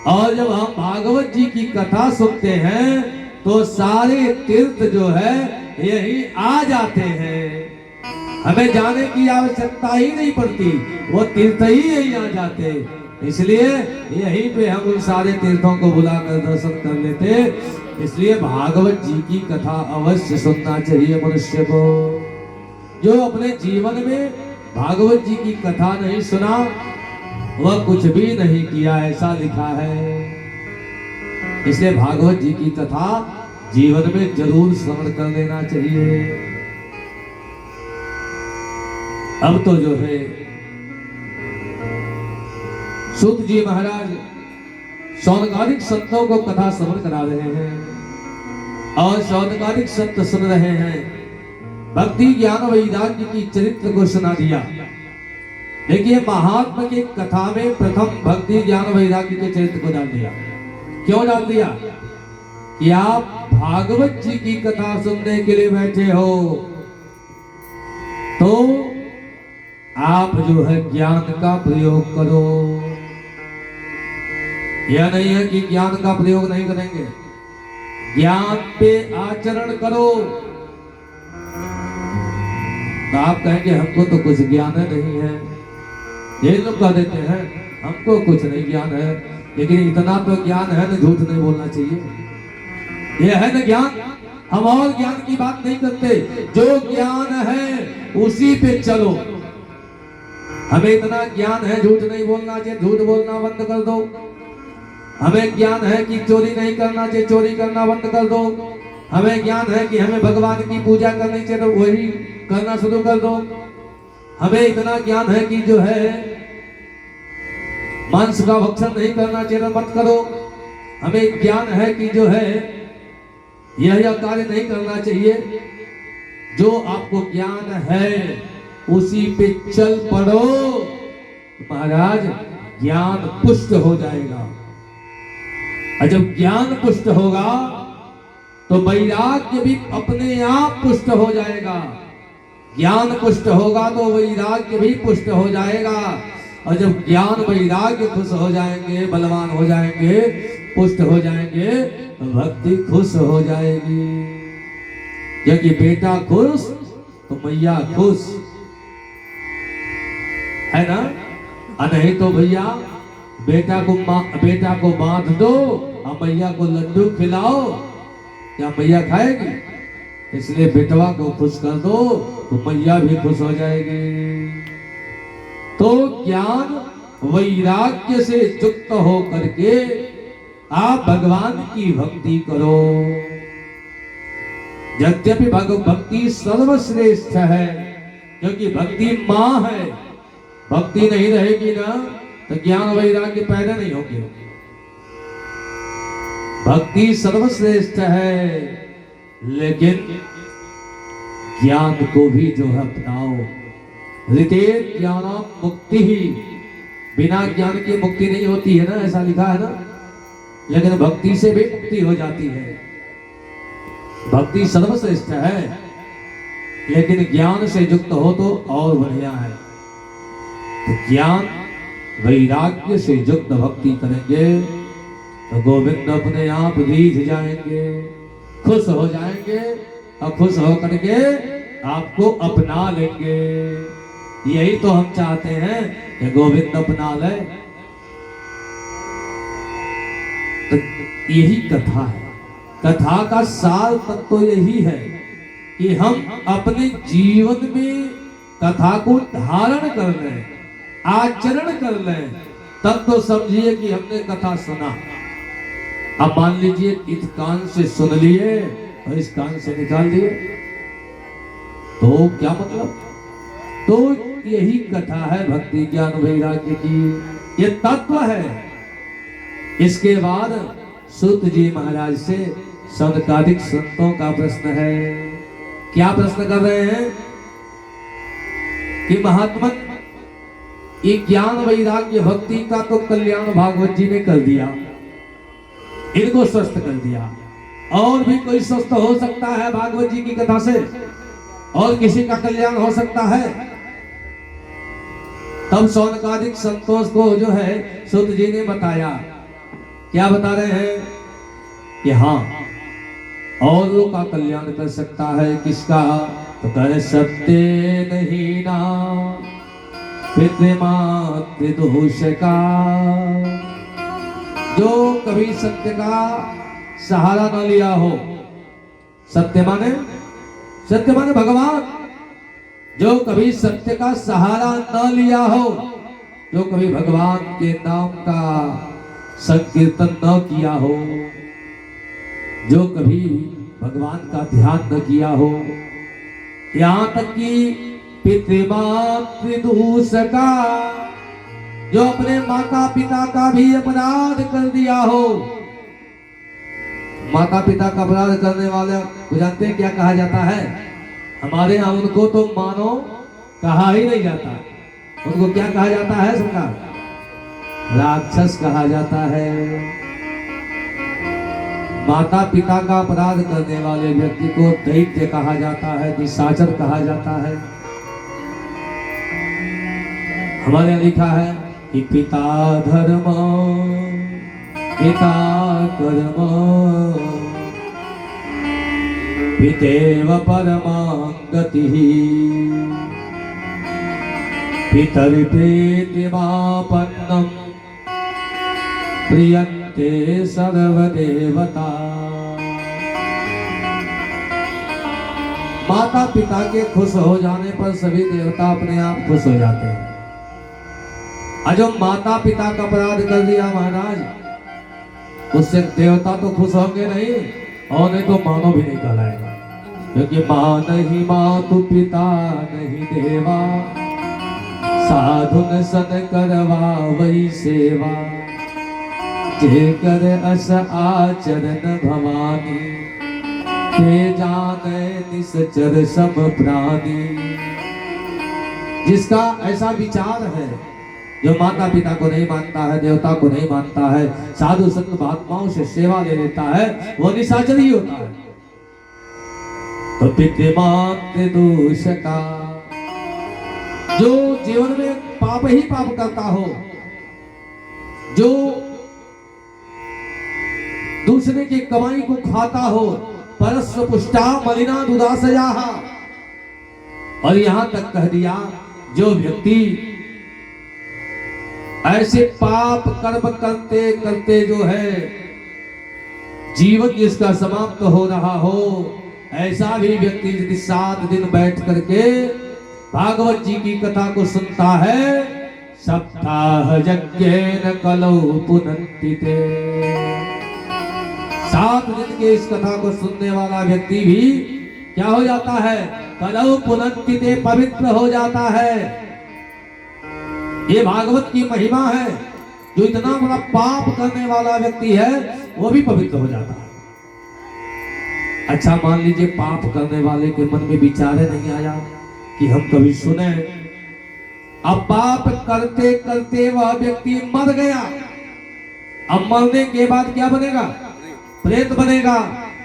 और जब हम भागवत जी की कथा सुनते हैं तो सारे तीर्थ जो है यही आ जाते हैं, हमें जाने की आवश्यकता ही नहीं पड़ती, वो तीर्थ ही यही आ जाते। इसलिए यहीं पे हम उन सारे तीर्थों को बुलाकर दर्शन कर लेते। इसलिए भागवत जी की कथा अवश्य सुनना चाहिए मनुष्य को। जो अपने जीवन में भागवत जी की कथा नहीं सुना वह कुछ भी नहीं किया, ऐसा लिखा है। इसलिए भागवत जी की कथा जीवन में जरूर श्रवण कर लेना चाहिए। अब तो जो है सूत जी महाराज शौनकादिक संतों को कथा श्रवण करा रहे हैं और शौनकादिक संत सुन रहे हैं। भक्ति ज्ञान वैराग्य की चरित्र को सुना दिया। देखिए महात्मा की कथा में प्रथम भक्ति ज्ञान वैराग्य के चरित्र को डाल दिया। क्यों डाल दिया? कि आप भागवत जी की कथा सुनने के लिए बैठे हो तो आप जो है ज्ञान का प्रयोग करो। यह नहीं है कि ज्ञान का प्रयोग नहीं करेंगे, ज्ञान पे आचरण करो। तो आप कहेंगे हमको तो कुछ ज्ञान नहीं है, ये लोग कह देते हैं हमको कुछ नहीं ज्ञान है, लेकिन इतना तो ज्ञान है ना, झूठ नहीं बोलना चाहिए। यह है ना ज्ञान। हम और ज्ञान की बात नहीं करते, जो ज्ञान है उसी पे चलो। हमें इतना ज्ञान है झूठ नहीं बोलना चाहिए, झूठ बोलना बंद कर दो। हमें ज्ञान है कि चोरी नहीं करना चाहिए, चोरी करना बंद कर दो। हमें ज्ञान है कि हमें भगवान की पूजा करनी चाहिए, तो वही करना शुरू कर दो। हमें इतना ज्ञान है कि जो है मांस का भक्षण नहीं करना चाहिए, तो मत करो। हमें ज्ञान है कि जो है यह कार्य नहीं करना चाहिए। जो आपको ज्ञान है उसी पे चल पड़ो, महाराज ज्ञान पुष्ट हो जाएगा। और जब ज्ञान पुष्ट होगा तो वैराग्य भी अपने आप पुष्ट हो जाएगा। ज्ञान पुष्ट होगा तो वैराग्य भी पुष्ट हो जाएगा। और जब ज्ञान वैराग्य खुश हो जाएंगे, बलवान हो जाएंगे, पुष्ट हो जाएंगे, तो भक्ति खुश हो जाएगी। क्योंकि बेटा खुश तो मैया खुश है ना। नहीं तो भैया बेटा को बांध दो और मैया को लड्डू खिलाओ, क्या मैया खाएगी? इसलिए बेटवा को खुश कर दो तो मैया भी खुश हो जाएगी। तो ज्ञान वैराग्य से युक्त हो करके आप भगवान की भक्ति करो। यद्यपि भक्ति सर्वश्रेष्ठ है, क्योंकि भक्ति मां है। भक्ति नहीं रहेगी ना तो ज्ञान वैराग्य पैदा नहीं होंगे। भक्ति सर्वश्रेष्ठ है, लेकिन ज्ञान को भी जो है अपनाओ। ऋतेर ज्ञान मुक्ति ही, बिना ज्ञान की मुक्ति नहीं होती है ना, ऐसा लिखा है ना। लेकिन भक्ति से भी मुक्ति हो जाती है। भक्ति सर्वश्रेष्ठ है, लेकिन ज्ञान से युक्त हो तो और बढ़िया है। तो ज्ञान वैराग्य से युक्त भक्ति करेंगे तो गोविंद अपने आप रीझ जाएंगे, खुश हो जाएंगे, और खुश होकर के आपको अपना लेंगे। यही तो हम चाहते हैं कि गोविंद अपना ले। तो यही कथा है। कथा का सार तत्व तो यही है कि हम अपने जीवन में कथा को धारण कर लें, आचरण कर लें, तब तो समझिए कि हमने कथा सुना। अब मान लीजिए इस कान से सुन लिए और इस कान से निकाल दिए, तो क्या मतलब? तो यही कथा है भक्ति ज्ञान वैराग्य की, ये तत्व है। इसके बाद सूत जी महाराज से सनकादिक संतों का प्रश्न है। क्या प्रश्न कर रहे हैं कि महात्मा ये ज्ञान वैराग्य भक्ति का तो कल्याण भागवत जी ने कर दिया, इनको स्वस्थ कर दिया, और भी कोई स्वस्थ हो सकता है भागवत जी की कथा से? और किसी का कल्याण हो सकता है? तब सौनकादिक संतोष को जो है सूत जी ने बताया। क्या बता रहे हैं कि हाँ, औरों का कल्याण कर सकता है। किसका? तो कह सत्य नहीं ना पितृमातृदोष का। जो कभी सत्य का सहारा न लिया हो, सत्य माने भगवान, जो कभी सत्य का सहारा न लिया हो, जो कभी भगवान के नाम का संकीर्तन न किया हो, जो कभी भगवान का ध्यान न किया हो, यहाँ तक कि पितृमातृदोष का, जो अपने माता पिता का भी अपराध कर दिया हो। माता पिता का अपराध करने वाले को जानते हैं क्या कहा जाता है? हमारे यहाँ उनको तो मानो कहा ही नहीं जाता। उनको क्या कहा जाता है सरकार? राक्षस कहा जाता है। माता पिता का अपराध करने वाले व्यक्ति को दैत्य कहा जाता है, निशाचर कहा जाता है। हमारे यहाँ लिखा है कि पिता धर्म पिता कर्म पितेव परमां गतिः पितृप्रीतिमापन्नं प्रियन्ते सर्वदेवता। माता पिता के खुश हो जाने पर सभी देवता अपने आप खुश हो जाते हैं। और जो माता पिता का अपराध कर दिया महाराज, उससे देवता तो खुश होंगे नहीं, और नहीं तो मानो भी नहीं कहलाएगा। क्योंकि मां नहीं मातु पिता नहीं देवा, साधुन सन करवा वही सेवा, जे कर अस आचरण भवानी, ते जाने निश्चर सब प्राणी। जिसका ऐसा विचार है, जो माता पिता को नहीं मानता है, देवता को नहीं मानता है, साधु संत महात्माओं से सेवा ले लेता है, वो निशाचर ही होता है। तो पितृमातृदोष का, जो जीवन में पाप ही पाप करता हो, जो दूसरे की कमाई को खाता हो, परस्व पुष्टा मलिना दुदासया। और यहां तक कह दिया, जो व्यक्ति ऐसे पाप कर्म करते करते जो है जीवन जिसका समाप्त हो रहा हो, ऐसा भी व्यक्ति यदि 7 दिन बैठ करके भागवत जी की कथा को सुनता है, सप्ताह यज्ञेन कलौ पुनन्ति ते। 7 दिन के इस कथा को सुनने वाला व्यक्ति भी क्या हो जाता है? कलौ पुनन्ति ते, पवित्र हो जाता है। ये भागवत की महिमा है। जो इतना बड़ा पाप करने वाला व्यक्ति है, वो भी पवित्र हो जाता है। अच्छा, मान लीजिए पाप करने वाले के मन में विचार नहीं आया कि हम कभी सुने, अब पाप करते करते वह व्यक्ति मर गया। अब मरने के बाद क्या बनेगा? प्रेत बनेगा।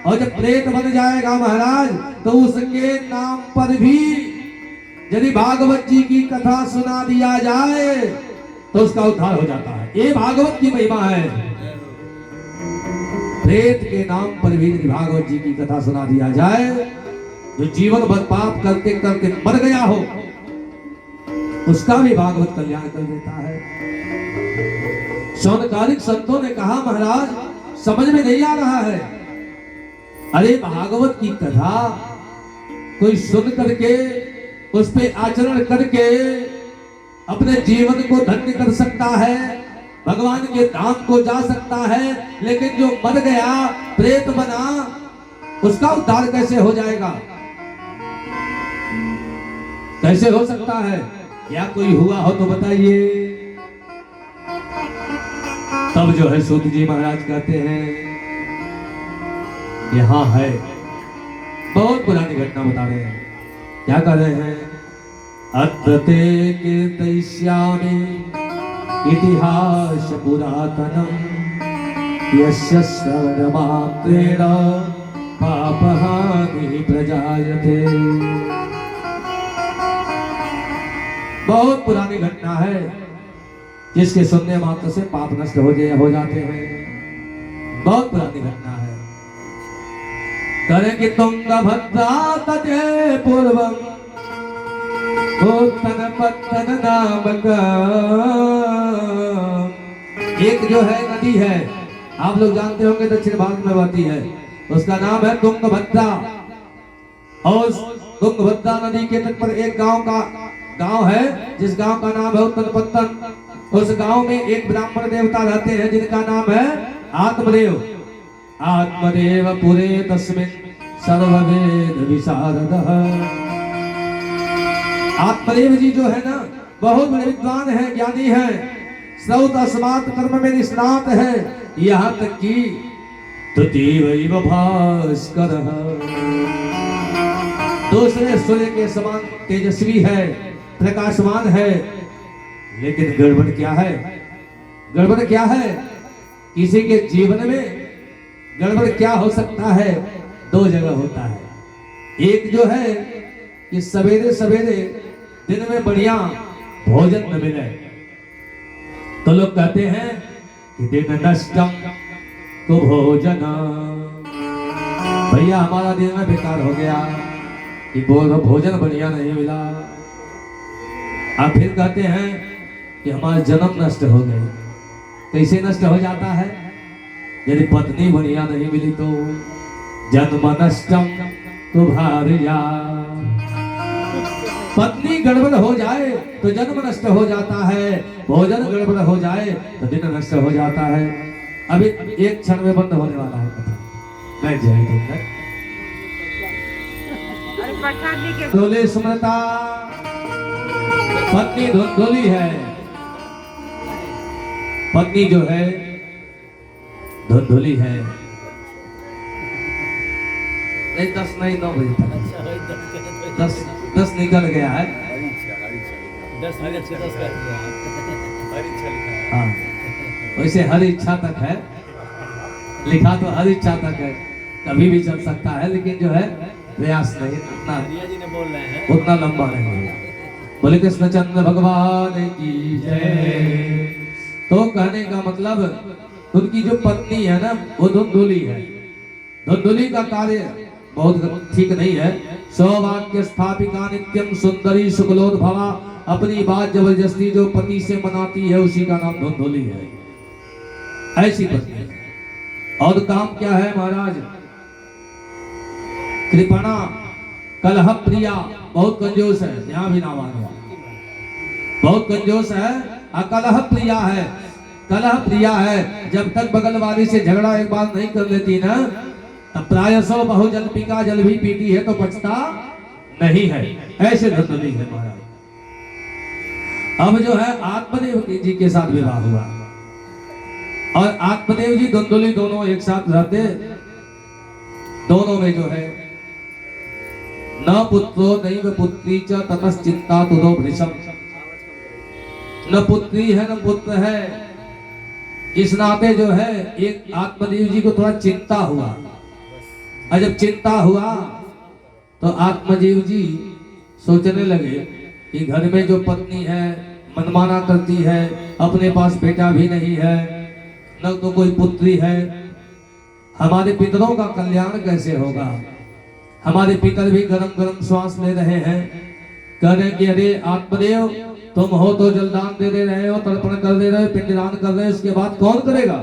और जब प्रेत बन जाएगा महाराज, तो उसके नाम पर भी यदि भागवत जी की कथा सुना दिया जाए तो उसका उद्धार हो जाता है। ये भागवत की महिमा है। प्रेत के नाम पर भी यदि भागवत जी की कथा सुना दिया जाए, जो जीवन भर पाप करते करते मर गया हो, उसका भी भागवत कल्याण कर देता है। सौनकादिक संतों ने कहा, महाराज समझ में नहीं आ रहा है। अरे भागवत की कथा कोई सुन करके उस पे आचरण करके अपने जीवन को धन्य कर सकता है, भगवान के धाम को जा सकता है, लेकिन जो मर गया, प्रेत बना, उसका उद्धार कैसे हो जाएगा? कैसे हो सकता है? या कोई हुआ हो तो बताइए। तब जो है सूत जी महाराज कहते हैं यहाँ है। बहुत पुरानी घटना बता रहे हैं। क्या कर रहे हैं? अद्रते कीर्तयिष्यामि इतिहास पुरातनम यस्य श्रवणमात्रेण पापहानि प्रजायते। बहुत पुरानी घटना है जिसके सुनने मात्र से पाप नष्ट हो जाते हैं। बहुत पुरानी घटना है। करे कि तुंगभद्रा तटे पूर्वम उत्तन पत्तन नामक एक जो है नदी है, आप लोग जानते होंगे, दक्षिण भारत में बहती है। उसका नाम है तुंगभद्रा। और तुंगभद्रा नदी के तट पर एक गांव है जिस गांव का नाम है उत्तनपत्तन। उस गांव में एक ब्राह्मण देवता रहते हैं जिनका नाम है आत्मदेव। आत्मदेव पुरे तस्मिन् सर्ववेद विशारदः। आत्मदेव जी जो है ना, बहुत बड़े विद्वान है, ज्ञानी है, श्रौत अस्मात् कर्म में निष्णात है। यहाँ तक कि तृतीयैव भास्करः, दूसरे सूर्य के समान तेजस्वी है, प्रकाशमान है। लेकिन गड़बड़ क्या है? गड़बड़ क्या है? किसी के जीवन में गड़बड़ क्या हो सकता है? दो जगह होता है। एक जो है कि सवेरे सवेरे दिन में बढ़िया भोजन न मिले तो लोग कहते हैं कि दिन नष्टम तो भोजन, भैया हमारा दिन में बेकार हो गया कि भोजन बढ़िया नहीं मिला। आप फिर कहते हैं कि हमारा जन्म नष्ट हो गए। कैसे नष्ट हो जाता है? यदि पत्नी बढ़िया नहीं मिली तो जन्म नष्टम तो भार्या। पत्नी गड़बड़ हो जाए तो जन्म नष्ट हो जाता है, भोजन गड़बड़ हो जाए तो दिन नष्ट हो जाता है। अभी एक क्षण में बंद होने वाला है कथा। बैठ जाए धोले स्मृता। पत्नी धोली है, पत्नी जो है धुंधुली है। नहीं 10 नहीं 9 बजे तक 10 निकल गया है। 10 मिनट से 10 कर दिया। हाँ, वैसे हर इच्छा तक है, लिखा तो हर इच्छा तक है, कभी भी चल सकता है, लेकिन जो है प्रयास नहीं उतना, जी ने बोल रहे हैं उतना लंबा नहीं है। बोले कृष्णचंद्र भगवान की जय। तो कहने का मतलब उनकी जो पत्नी है ना वो धुंधुली है। धुंधुली का कार्य बहुत ठीक नहीं है। सौभाग्य स्थापिका नित्यम सुंदरी शुक्लोद्भवा। अपनी बात जबरदस्ती जो पति से मनाती है उसी का नाम धुंधुली है। ऐसी पत्नी है। और काम क्या है महाराज? कृपणा कलह प्रिया, बहुत कंजूस है। यहाँ भी नाम आ गया, बहुत कंजूस है। कलह प्रिया है, कलह प्रिया है। जब तक बगल वाली से झगड़ा एक बार नहीं कर लेती ना, तब प्रायशः बहुजल पीका जल भी पीती है तो बचता नहीं है। ऐसे धुंधुली है महाराज। अब जो है आत्मदेव जी के साथ विवाह हुआ और आत्मदेव जी धुंधुली दोनों एक साथ रहते। दोनों में जो है न पुत्रो नैव पुत्री च ततश्चिंता तुदो भृशम। न पुत्री है न पुत्र है। इस नाते जो है एक आत्मदेव जी को थोड़ा चिंता हुआ। और जब चिंता हुआ तो आत्मदेव जी सोचने लगे कि घर में जो पत्नी है मनमाना करती है, अपने पास बेटा भी नहीं है, न तो कोई पुत्री है, हमारे पितरों का कल्याण कैसे होगा? हमारे पितर भी गरम गरम श्वास ले रहे हैं। कह रहे कि अरे आत्मदेव तुम हो तो जलदान दे रहे हो, तर्पण कर दे रहे हो, पिंडदान कर रहे हो, इसके बाद कौन करेगा?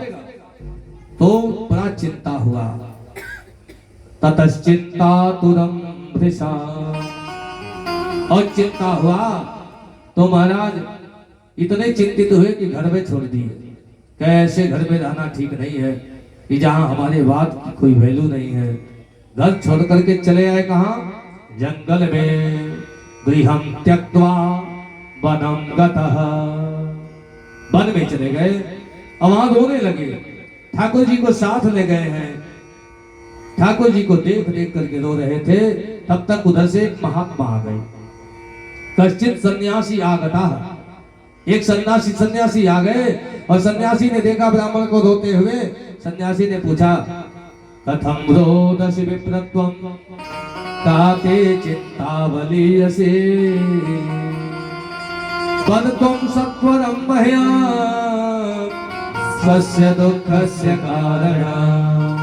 तो बड़ा चिंता हुआ। ततश्चिंता तुरम भृशा। और चिंता हुआ तो महाराज इतने चिंतित हुए कि घर में छोड़ दिए। कैसे घर में रहना ठीक नहीं है कि जहां हमारे बात की कोई वैल्यू नहीं है। घर छोड़ करके चले आए कहां? जंगल में। गृहं त्यक्त्वा वनं गतः। वन में चले गए और वहां रोने लगे। ठाकुर जी को साथ ले गए हैं। ठाकुर जी को देख देख करके रो रहे थे। तब तक उधर से एक महात्मा आ गए। कश्चित सन्यासी आगता, एक सन्यासी आ गए और सन्यासी ने देखा ब्राह्मण को रोते हुए। सन्यासी ने पूछा, कथम रोदसी विप्रत्वम काते चित्तावलीयसे पदत्वं सत्वरं मह्यं स्वस्य दुःखस्य कारणम्।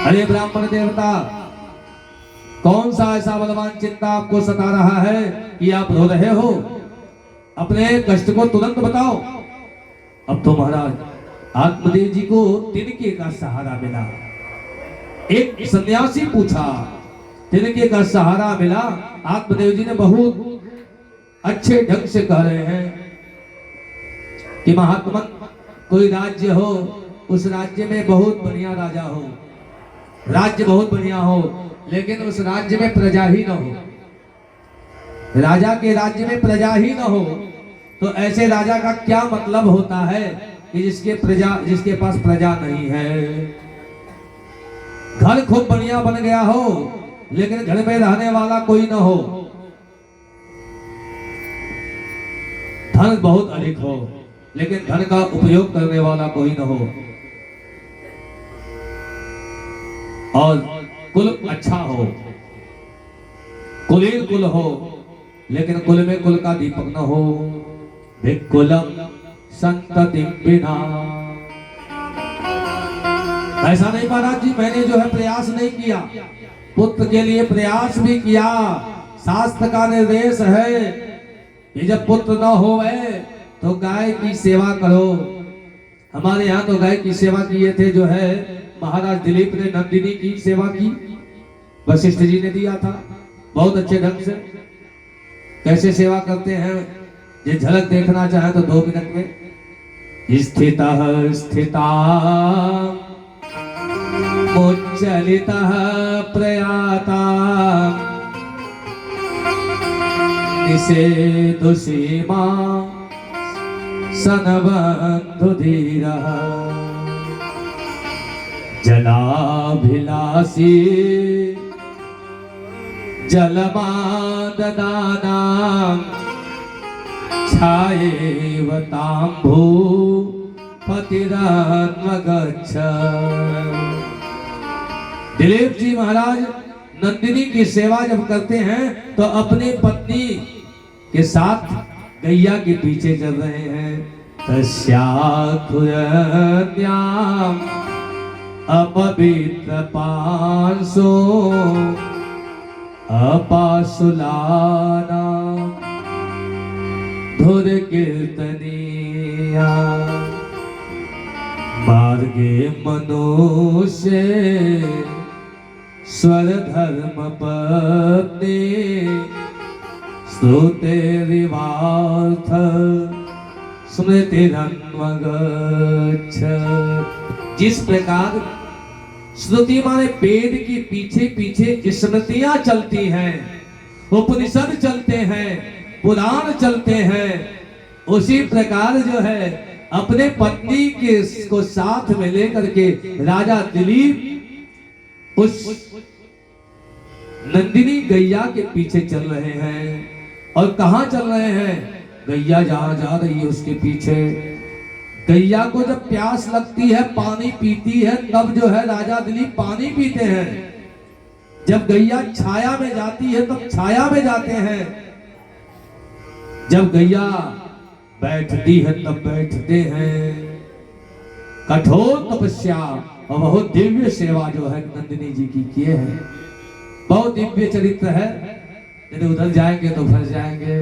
अरे ब्राह्मण देवता, कौन सा ऐसा बलवान चिंता आपको सता रहा है कि आप रो रहे हो? अपने कष्ट को तुरंत बताओ। अब तो महाराज आत्मदेव जी को तिनके का सहारा मिला। एक सन्यासी पूछा, तिनके का सहारा मिला। आत्मदेव जी ने बहुत अच्छे ढंग से कह रहे हैं कि महात्मा, कोई राज्य हो, उस राज्य में बहुत बढ़िया राजा हो, राज्य बहुत बढ़िया हो, लेकिन उस राज्य में प्रजा ही न हो। राजा के राज्य में प्रजा ही न हो तो ऐसे राजा का क्या मतलब होता है कि जिसके पास प्रजा नहीं है। घर खूब बढ़िया बन गया हो लेकिन घर में रहने वाला कोई न हो। धन बहुत अधिक हो लेकिन धन का उपयोग करने वाला कोई न हो। और कुल अच्छा हो, कुलीन कुल हो, लेकिन कुल में कुल का दीपक न हो। भिक्कुलम संततिं विना। ऐसा नहीं महाराज जी, मैंने जो है प्रयास नहीं किया, पुत्र के लिए प्रयास भी किया। शास्त्र का निर्देश है कि जब पुत्र न होवे तो गाय की सेवा करो। हमारे यहाँ तो गाय की सेवा किए थे जो है महाराज दिलीप ने नंदिनी की सेवा की, वशिष्ठ जी ने दिया था बहुत अच्छे ढंग से। कैसे सेवा करते हैं ये झलक देखना चाहे तो 2 मिनट में। स्थितः स्थिता मुच्चलितः प्रयाता निषेधु सीमा सनबंधु धीरः जलाभिलाषी जलमाददानां छायेवताम्भू पतिरन्वगच्छ। दिलीप जी महाराज नंदिनी की सेवा जब करते हैं तो अपनी पत्नी के साथ गैया के पीछे चल रहे हैं। तस्याखुरन्याम अपवित्र पांसो अपाशुलाना धुर कीर्तनिया मार्गे मनुष्य स्वर धर्म पत्नी श्रुते रिवार्थ स्मृतिरन्वगच्छ। जिस प्रकार श्रुति माने वेद के पीछे पीछे स्मृतियां चलती हैं, उपनिषद चलते हैं, पुराण चलते हैं, उसी प्रकार जो है अपने पत्नी के को साथ में लेकर के राजा दिलीप उस नंदिनी गैया के पीछे चल रहे हैं। और कहाँ चल रहे हैं? गैया जहां जा रही है उसके पीछे। गैया को जब प्यास लगती है, पानी पीती है, तब जो है राजा दिलीप पानी पीते हैं। जब गैया छाया में जाती है तब छाया में जाते हैं। जब गैया बैठती है तब बैठते हैं। कठोर तपस्या और बहुत दिव्य सेवा जो है नंदिनी जी की किए हैं। बहुत दिव्य चरित्र है। यदि उधर जाएंगे तो फंस जाएंगे।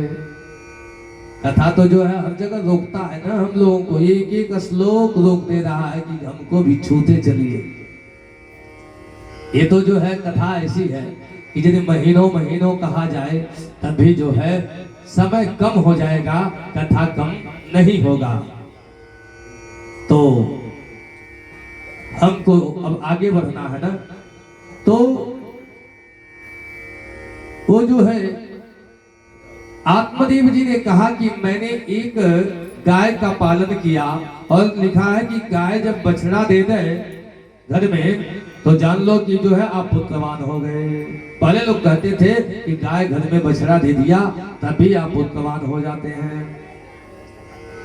कथा तो जो है हर जगह रोकता है ना हम लोगों को, एक एक श्लोक रोक दे रहा है कि हमको भी छूते चलिए। ये तो जो है कथा ऐसी है कि यदि महीनों महीनों कहा जाए तब भी जो है समय कम हो जाएगा, कथा कम नहीं होगा। तो हमको अब आगे बढ़ना है ना। तो वो जो है आत्मदेव जी ने कहा कि मैंने एक गाय का पालन किया और लिखा है कि गाय जब बछड़ा दे दे घर में तो जान लो कि जो है आप पुत्रवान हो गए। पहले लोग कहते थे कि गाय घर में बछड़ा दे दिया तभी आप पुत्रवान हो जाते हैं।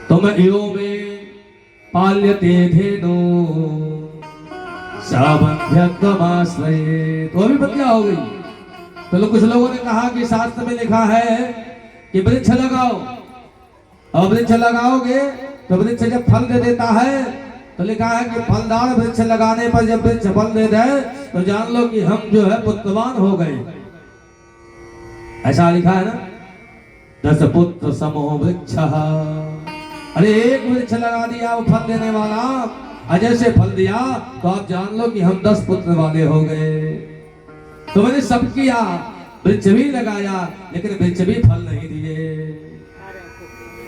तो मैं इरो में पाल्यते धेनु सावंध्यत्वमाश्रये, तो अभी बतिया हो गई। तो कुछ लोगों ने कहा कि शास्त्र में लिखा है कि वृक्ष लगाओ, और वृक्ष लगाओगे तो वृक्ष जब फल दे देता है तो लिखा है कि फलदार वृक्ष लगाने पर जब वृक्ष फल दे दे तो जान लो कि हम जो है पुत्रवान हो गए। ऐसा लिखा है ना, 10 पुत्र समो वृक्ष। अरे एक वृक्ष लगा दिया वो फल देने वाला, अजय से फल दिया तो आप जान लो कि हम 10 पुत्र वाले हो गए। तो मैंने सब किया, वृक्ष भी लगाया लेकिन वृक्ष भी फल नहीं दिए।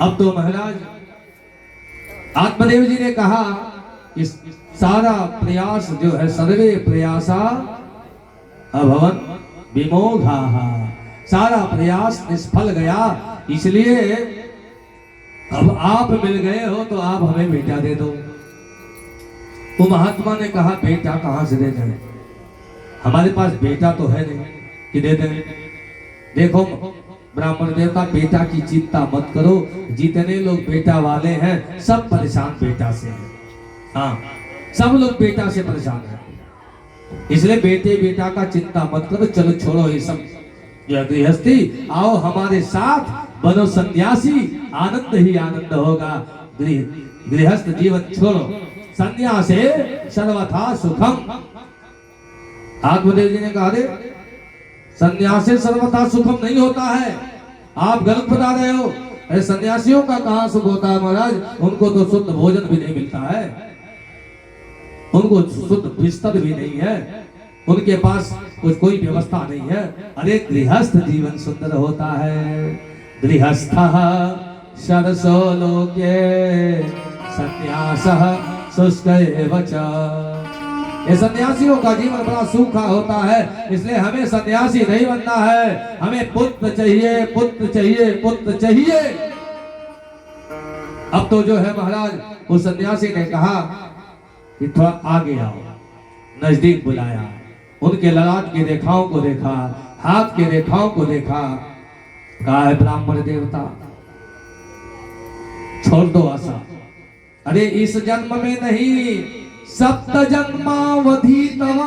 अब तो महाराज आत्मदेव जी ने कहा कि सारा प्रयास जो है, सर्वे प्रयासा अभवन विमोघाः, सारा प्रयास निष्फल गया। इसलिए अब आप मिल गए हो तो आप हमें बेटा दे दो। वो महात्मा ने कहा बेटा कहां से दे दें, हमारे पास बेटा तो है नहीं कि दे दें। देखो ब्राह्मण देवता, बेटा की चिंता मत करो, जितने लोग बेटा वाले हैं सब परेशान बेटा से हैं। हाँ, सब लोग बेटा से परेशान हैं, इसलिए बेटे बेटा का चिंता मत करो। चलो छोड़ो ये सब गृहस्थी, आओ हमारे साथ बनो सन्यासी, आनंद ही आनंद होगा। गृहस्थ जीवन छोड़ो, सन्यासे सर्वथा सुखम। आत्मदेव जी ने कहा रे सन्यासी सर्वथा सुखम नहीं होता है, आप गलत बता रहे हो। अरे सन्यासियों का कहां सुख होता है महाराज, उनको तो शुद्ध भोजन भी नहीं मिलता है, उनको शुद्ध बिस्तर भी नहीं है, उनके पास कोई व्यवस्था नहीं है। अरे गृहस्थ जीवन सुंदर होता है। गृहस्थः शरसो लोके सन्यासः शुष्क एव च। ये सन्यासियों का जीवन बड़ा सूखा होता है, इसलिए हमें सन्यासी नहीं बनना है, हमें पुत्र चाहिए, पुत्र चाहिए, पुत्र चाहिए। अब तो जो है महाराज उस सन्यासी ने कहा कि थोड़ा आगे आओ, नजदीक बुलाया, उनके ललाट की रेखाओं को देखा, हाथ की रेखाओं को देखा, कहा है ब्राह्मण देवता छोड़ दो आशा, अरे इस जन्म में नहीं, सप्त जन्मावधि तव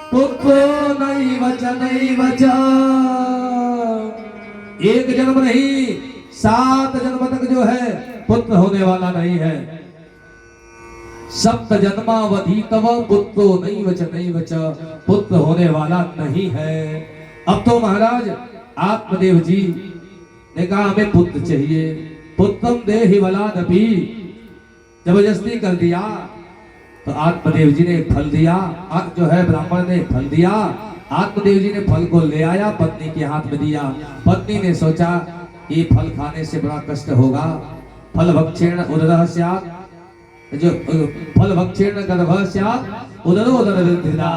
पुत्र नैव च। एक जन्म नहीं 7 जन्म तक जो है पुत्र होने वाला नहीं है। सप्त जन्मावधि तव पुत्रो नैव च, पुत्र होने वाला नहीं है। अब तो महाराज आत्मदेव जी ने कहा हमें पुत्र चाहिए, पुत्रम देहि बलादपि, जबरदस्ती कर दिया। तो आत्मदेव जी ने फल दिया, जो है ब्राह्मण ने फल दिया, आत्मदेव जी ने फल को ले आया, पत्नी के हाथ में दिया। पत्नी ने सोचा ये फल खाने से बड़ा कष्ट होगा, फल भक्षेण उदरः स्यात्, जो फल भक्षेण गर्भः स्यात् उदरो उदर वृद्धिदा,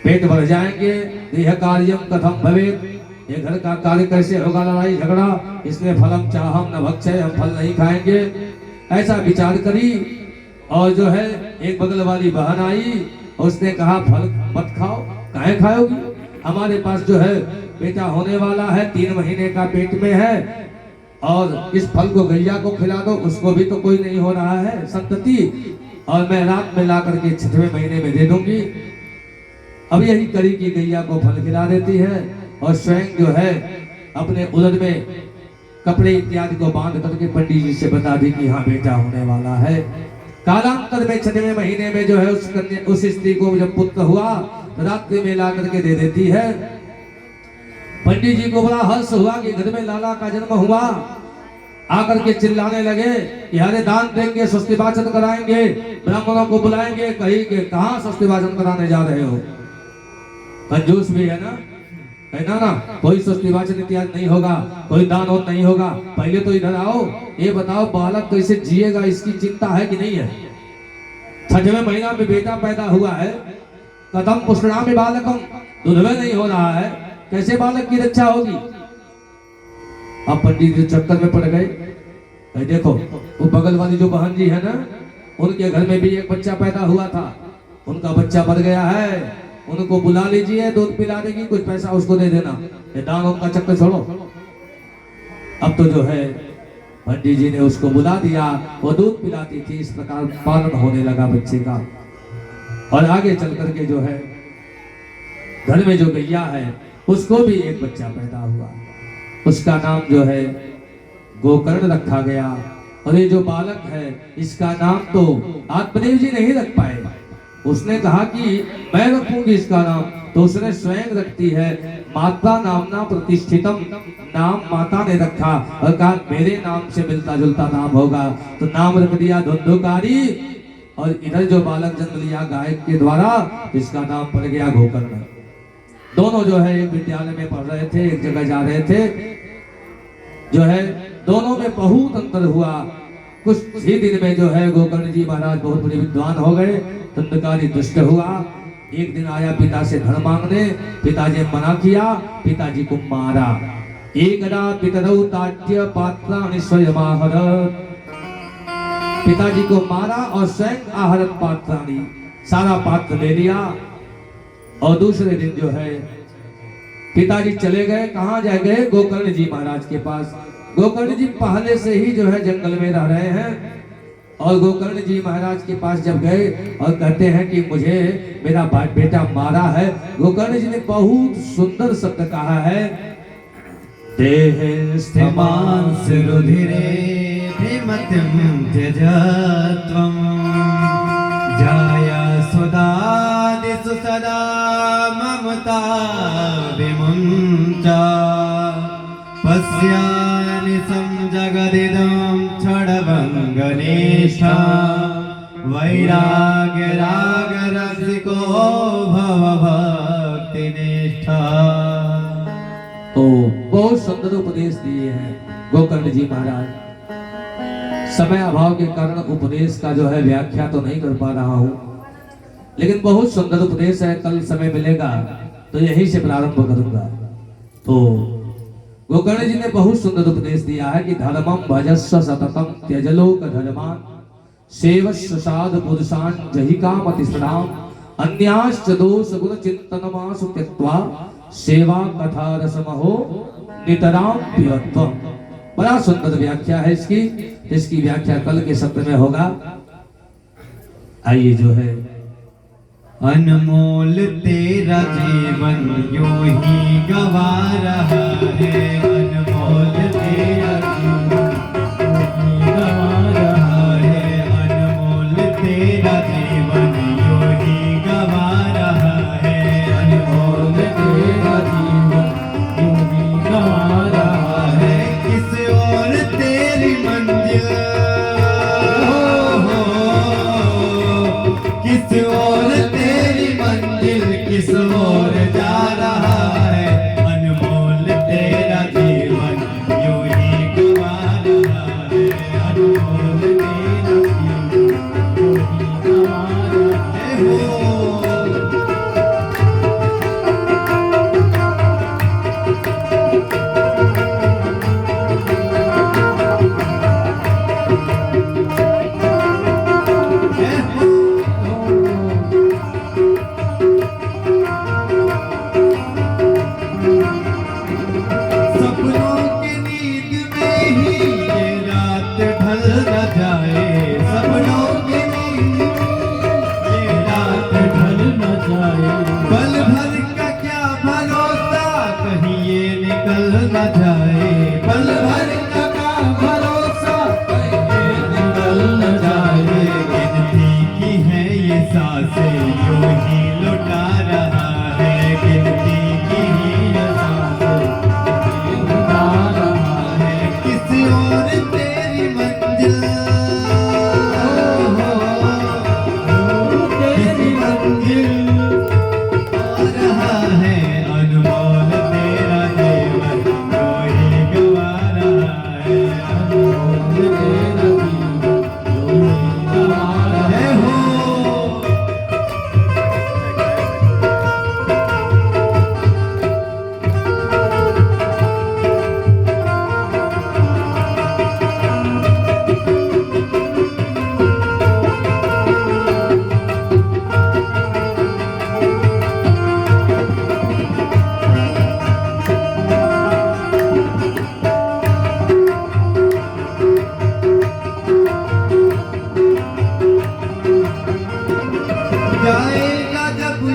पेट भर जाएंगे, गृह कार्यम कथम भवेत्, ये घर का कार्य कैसे होगा, लड़ाई झगड़ा, इसलिए फलम चाहम न भक्षय, हम फल नहीं खाएंगे। ऐसा विचार करी और जो है एक बगल वाली बहन आई, उसने कहा फल मत खाओ, काहे खाओगी, हमारे पास जो है बेटा होने वाला है, 3 महीने का पेट में है, और इस फल को गैया को खिला दो, उसको भी तो कोई नहीं हो रहा है संतति, और मैं रात में ला करके 6वें महीने में दे दूंगी। अब यही करी कि गैया को फल खिला देती है और स्वयं जो है अपने उदर में कपड़े इत्यादि को बांध करके पंडित जी से बता दी कि हाँ बेटा होने वाला है। कालांतर में 6वें महीने में जो है उस स्त्री को जब पुत्र हुआ तो रात्रि में ला करके दे देती है। पंडित जी को बड़ा हर्ष हुआ कि घर में लाला का जन्म हुआ, आकर के चिल्लाने लगे कि अरे दान देंगे, स्वस्ति वाचन कराएंगे, ब्राह्मणों को बुलाएंगे। कहीं के कहाँ स्वस्ति वाचन कराने जा रहे हो, कंजूस भी है ना, है ना, कोई स्वस्ति वाचन इत्यादि नहीं होगा, कोई दान और नहीं होगा, पहले तो इधर आओ, ये बताओ बालक कैसे जिएगा, इसकी चिंता है कि नहीं है। 6वें महीना में बेटा पैदा हुआ है, कथम पुष्णामि बालकम, दुधवे नहीं हो रहा है, कैसे बालक की रक्षा होगी। अब पंडित जी चक्कर में पड़ गए। देखो वो बगल वाली जो बहन जी है ना, उनके घर में भी एक बच्चा पैदा हुआ था, उनका बच्चा मर गया है, उनको बुला लीजिए, दूध पिला देगी, कुछ पैसा उसको दे देना, ये दान उनका चक्कर छोड़ो। अब तो जो है पंडित जी ने उसको बुला दिया, वो दूध पिलाती थी, इस प्रकार पालन होने लगा बच्चे का। और आगे चल करके जो है घर में जो गैया है उसको भी एक बच्चा पैदा हुआ, उसका नाम जो है गोकर्ण रखा गया। और ये जो बालक है इसका नाम तो आत्मदेव जी नहीं रख पाए, उसने कहा कि मैं रखूंगी इसका नाम, तो उसने स्वयं रखती है, माता नामना प्रतिष्ठितम, नाम माता ने रखा और कहा मेरे नाम से मिलता जुलता नाम होगा, तो नाम रख दिया धुंधुकारी। और इधर जो बालक जन्म लिया गायक के द्वारा, इसका नाम पड़ गया गोकर्ण। दोनों जो है एक विद्यालय में पढ़ रहे थे, एक जगह जा रहे थे, जो है दोनों में बहुत अंतर हुआ। कुछ ही दिन में जो है गोकर्ण जी महाराज बहुत बड़े विद्वान हो गए, धुंधुकारी दुष्ट हुआ। एक दिन आया पिता से धन मांगने, पिताजी ने मना किया, पिताजी को मारा। एकदा पितरौ ताट्य पात्राणि स्वयमाहरत्, पिताजी को मारा और स्वयं आहरत पात्राणि, सारा पात्र ले लिया। और दूसरे दिन जो है पिताजी चले गए, कहाँ जा गए? गोकर्ण जी महाराज के पास। गोकर्ण जी पहले से ही जो है जंगल में रह रहे हैं, और गोकर्ण जी महाराज के पास जब गए और कहते हैं कि मुझे मेरा बेटा मारा है, गोकर्ण जी ने बहुत सुंदर शब्द कहा है, देहस्थिमांस रुधिरे धीमतिं त्यजत्वं, जाया सुदादिषु सदा ममता विमुञ्चा, पश्यानिशं जगदिदं क्षणभङ्गनिष्ठा, वैराग्य राग रसिको भव भक्तिनिष्ठा। तो बहुत सुंदर उपदेश दिए हैं गोकर्ण जी महाराज। समय अभाव के कारण उपदेश का जो है व्याख्या तो नहीं कर पा रहा हूँ, लेकिन बहुत सुंदर उपदेश है। कल समय मिलेगा तो यहीं से प्रारंभ करूंगा। तो गोकर्ण जी ने बहुत सुंदर उपदेश दिया है कि धर्मम भजस्व सततम त्यजलोक धर्मान, सेवस्व साध पुरुषान जहि कामतिष्ठाम, अन्याश्च दोष गुण चिंतनमासु त्यक्त्वा, सेवा कथा रसमहो नितराम प्रियत्वम। बड़ा सुंदर व्याख्या है इसकी, इसकी व्याख्या कल के सत्र में होगा। आइए जो है अनमोल तेरा जीवन यूं ही गवा रहा है, अनमोल तेरा जीवन यूं ही गवा रहा है, अनमोल तेरा जीवन यूं ही गवा रहा है, अनमोल तेरा जीवन यूं ही गवा रहा है। किस ओर तेरी मंजिल, किस ओर तेरी मंजिल, किस ओर जा रहा है, अनमोल तेरा जीवन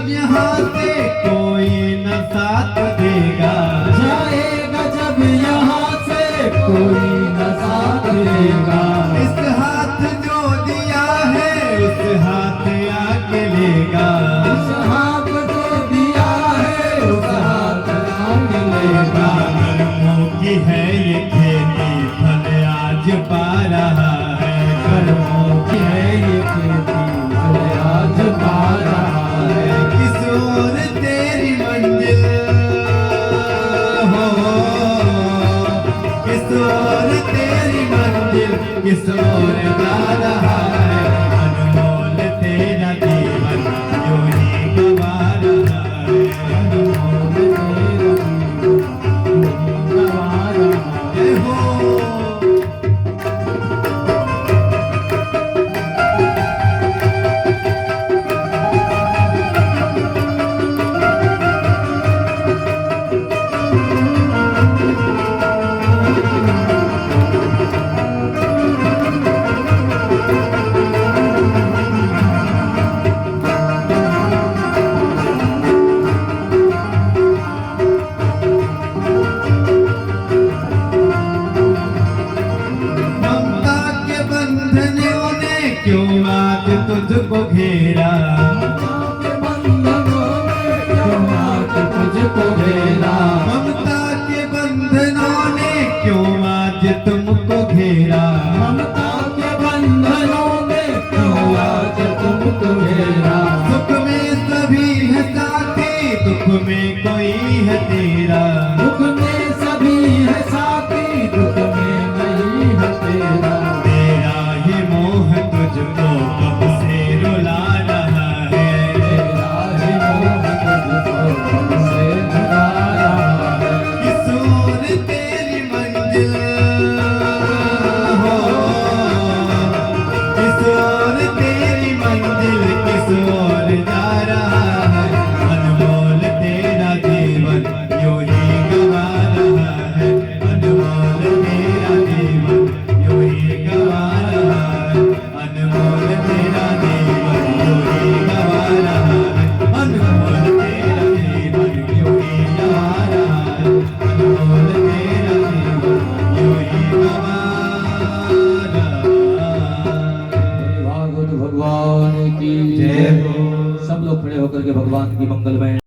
यहाँ से कोई न साथ देगा, जाएगा जब यहाँ से कोई न साथ देगा। इस हाथ जो दिया है उस हाथ आके लेगा, इस हाथ जो दिया है उस हाथ आके लेगा। कर्मों की है ये खेती फल आज पा रहा है, कर्मों की है ये खेती फल आज पा रहा है। किस ओर तेरी मंजिल हो, किस ओर तेरी मंजिल, किस ओर जा रहा है। अनमोल तेरा जीवन यूं ही गवा रहा है, अनमोल तेरा जीवन गवा रहा है। जय हो। ममता के बंधनों ने क्यों आज तुझको घेरा, के बंधनों में क्यों आज तुझको घेरा। ममता के बंधनों ने क्यों आज तुमको घेरा, ममता के बंधनों में क्यों आज तुमको घेरा। सुख में सभी है साथी दुख में कोई है तेरा, दुख में सभी है साथी दुख में नहीं है तेरा। तेरा ये मोह तुझको कब से रुला रहा है, तेरा ही मोह तुझको कब से भुला रहा है। किस ओर तेरी मंजिल हो, किस ओर तेरी मंजिल, किस ओर जा रहा है। अनमोल तेरा जीवन यूं ही गवा रहा है, अनमोल तेरा जीवन यूं ही गवा रहा है, अनमोल तेरा जीवन यूं ही गवा रहा है, अनमोल तेरा जीवन यूं ही गवा रहा है, अनमोल तेरा जीवन यूं ही गवा रहा है। भागवत भगवान की जय हो। सब लोग खड़े होकर के भगवान की मंगलमय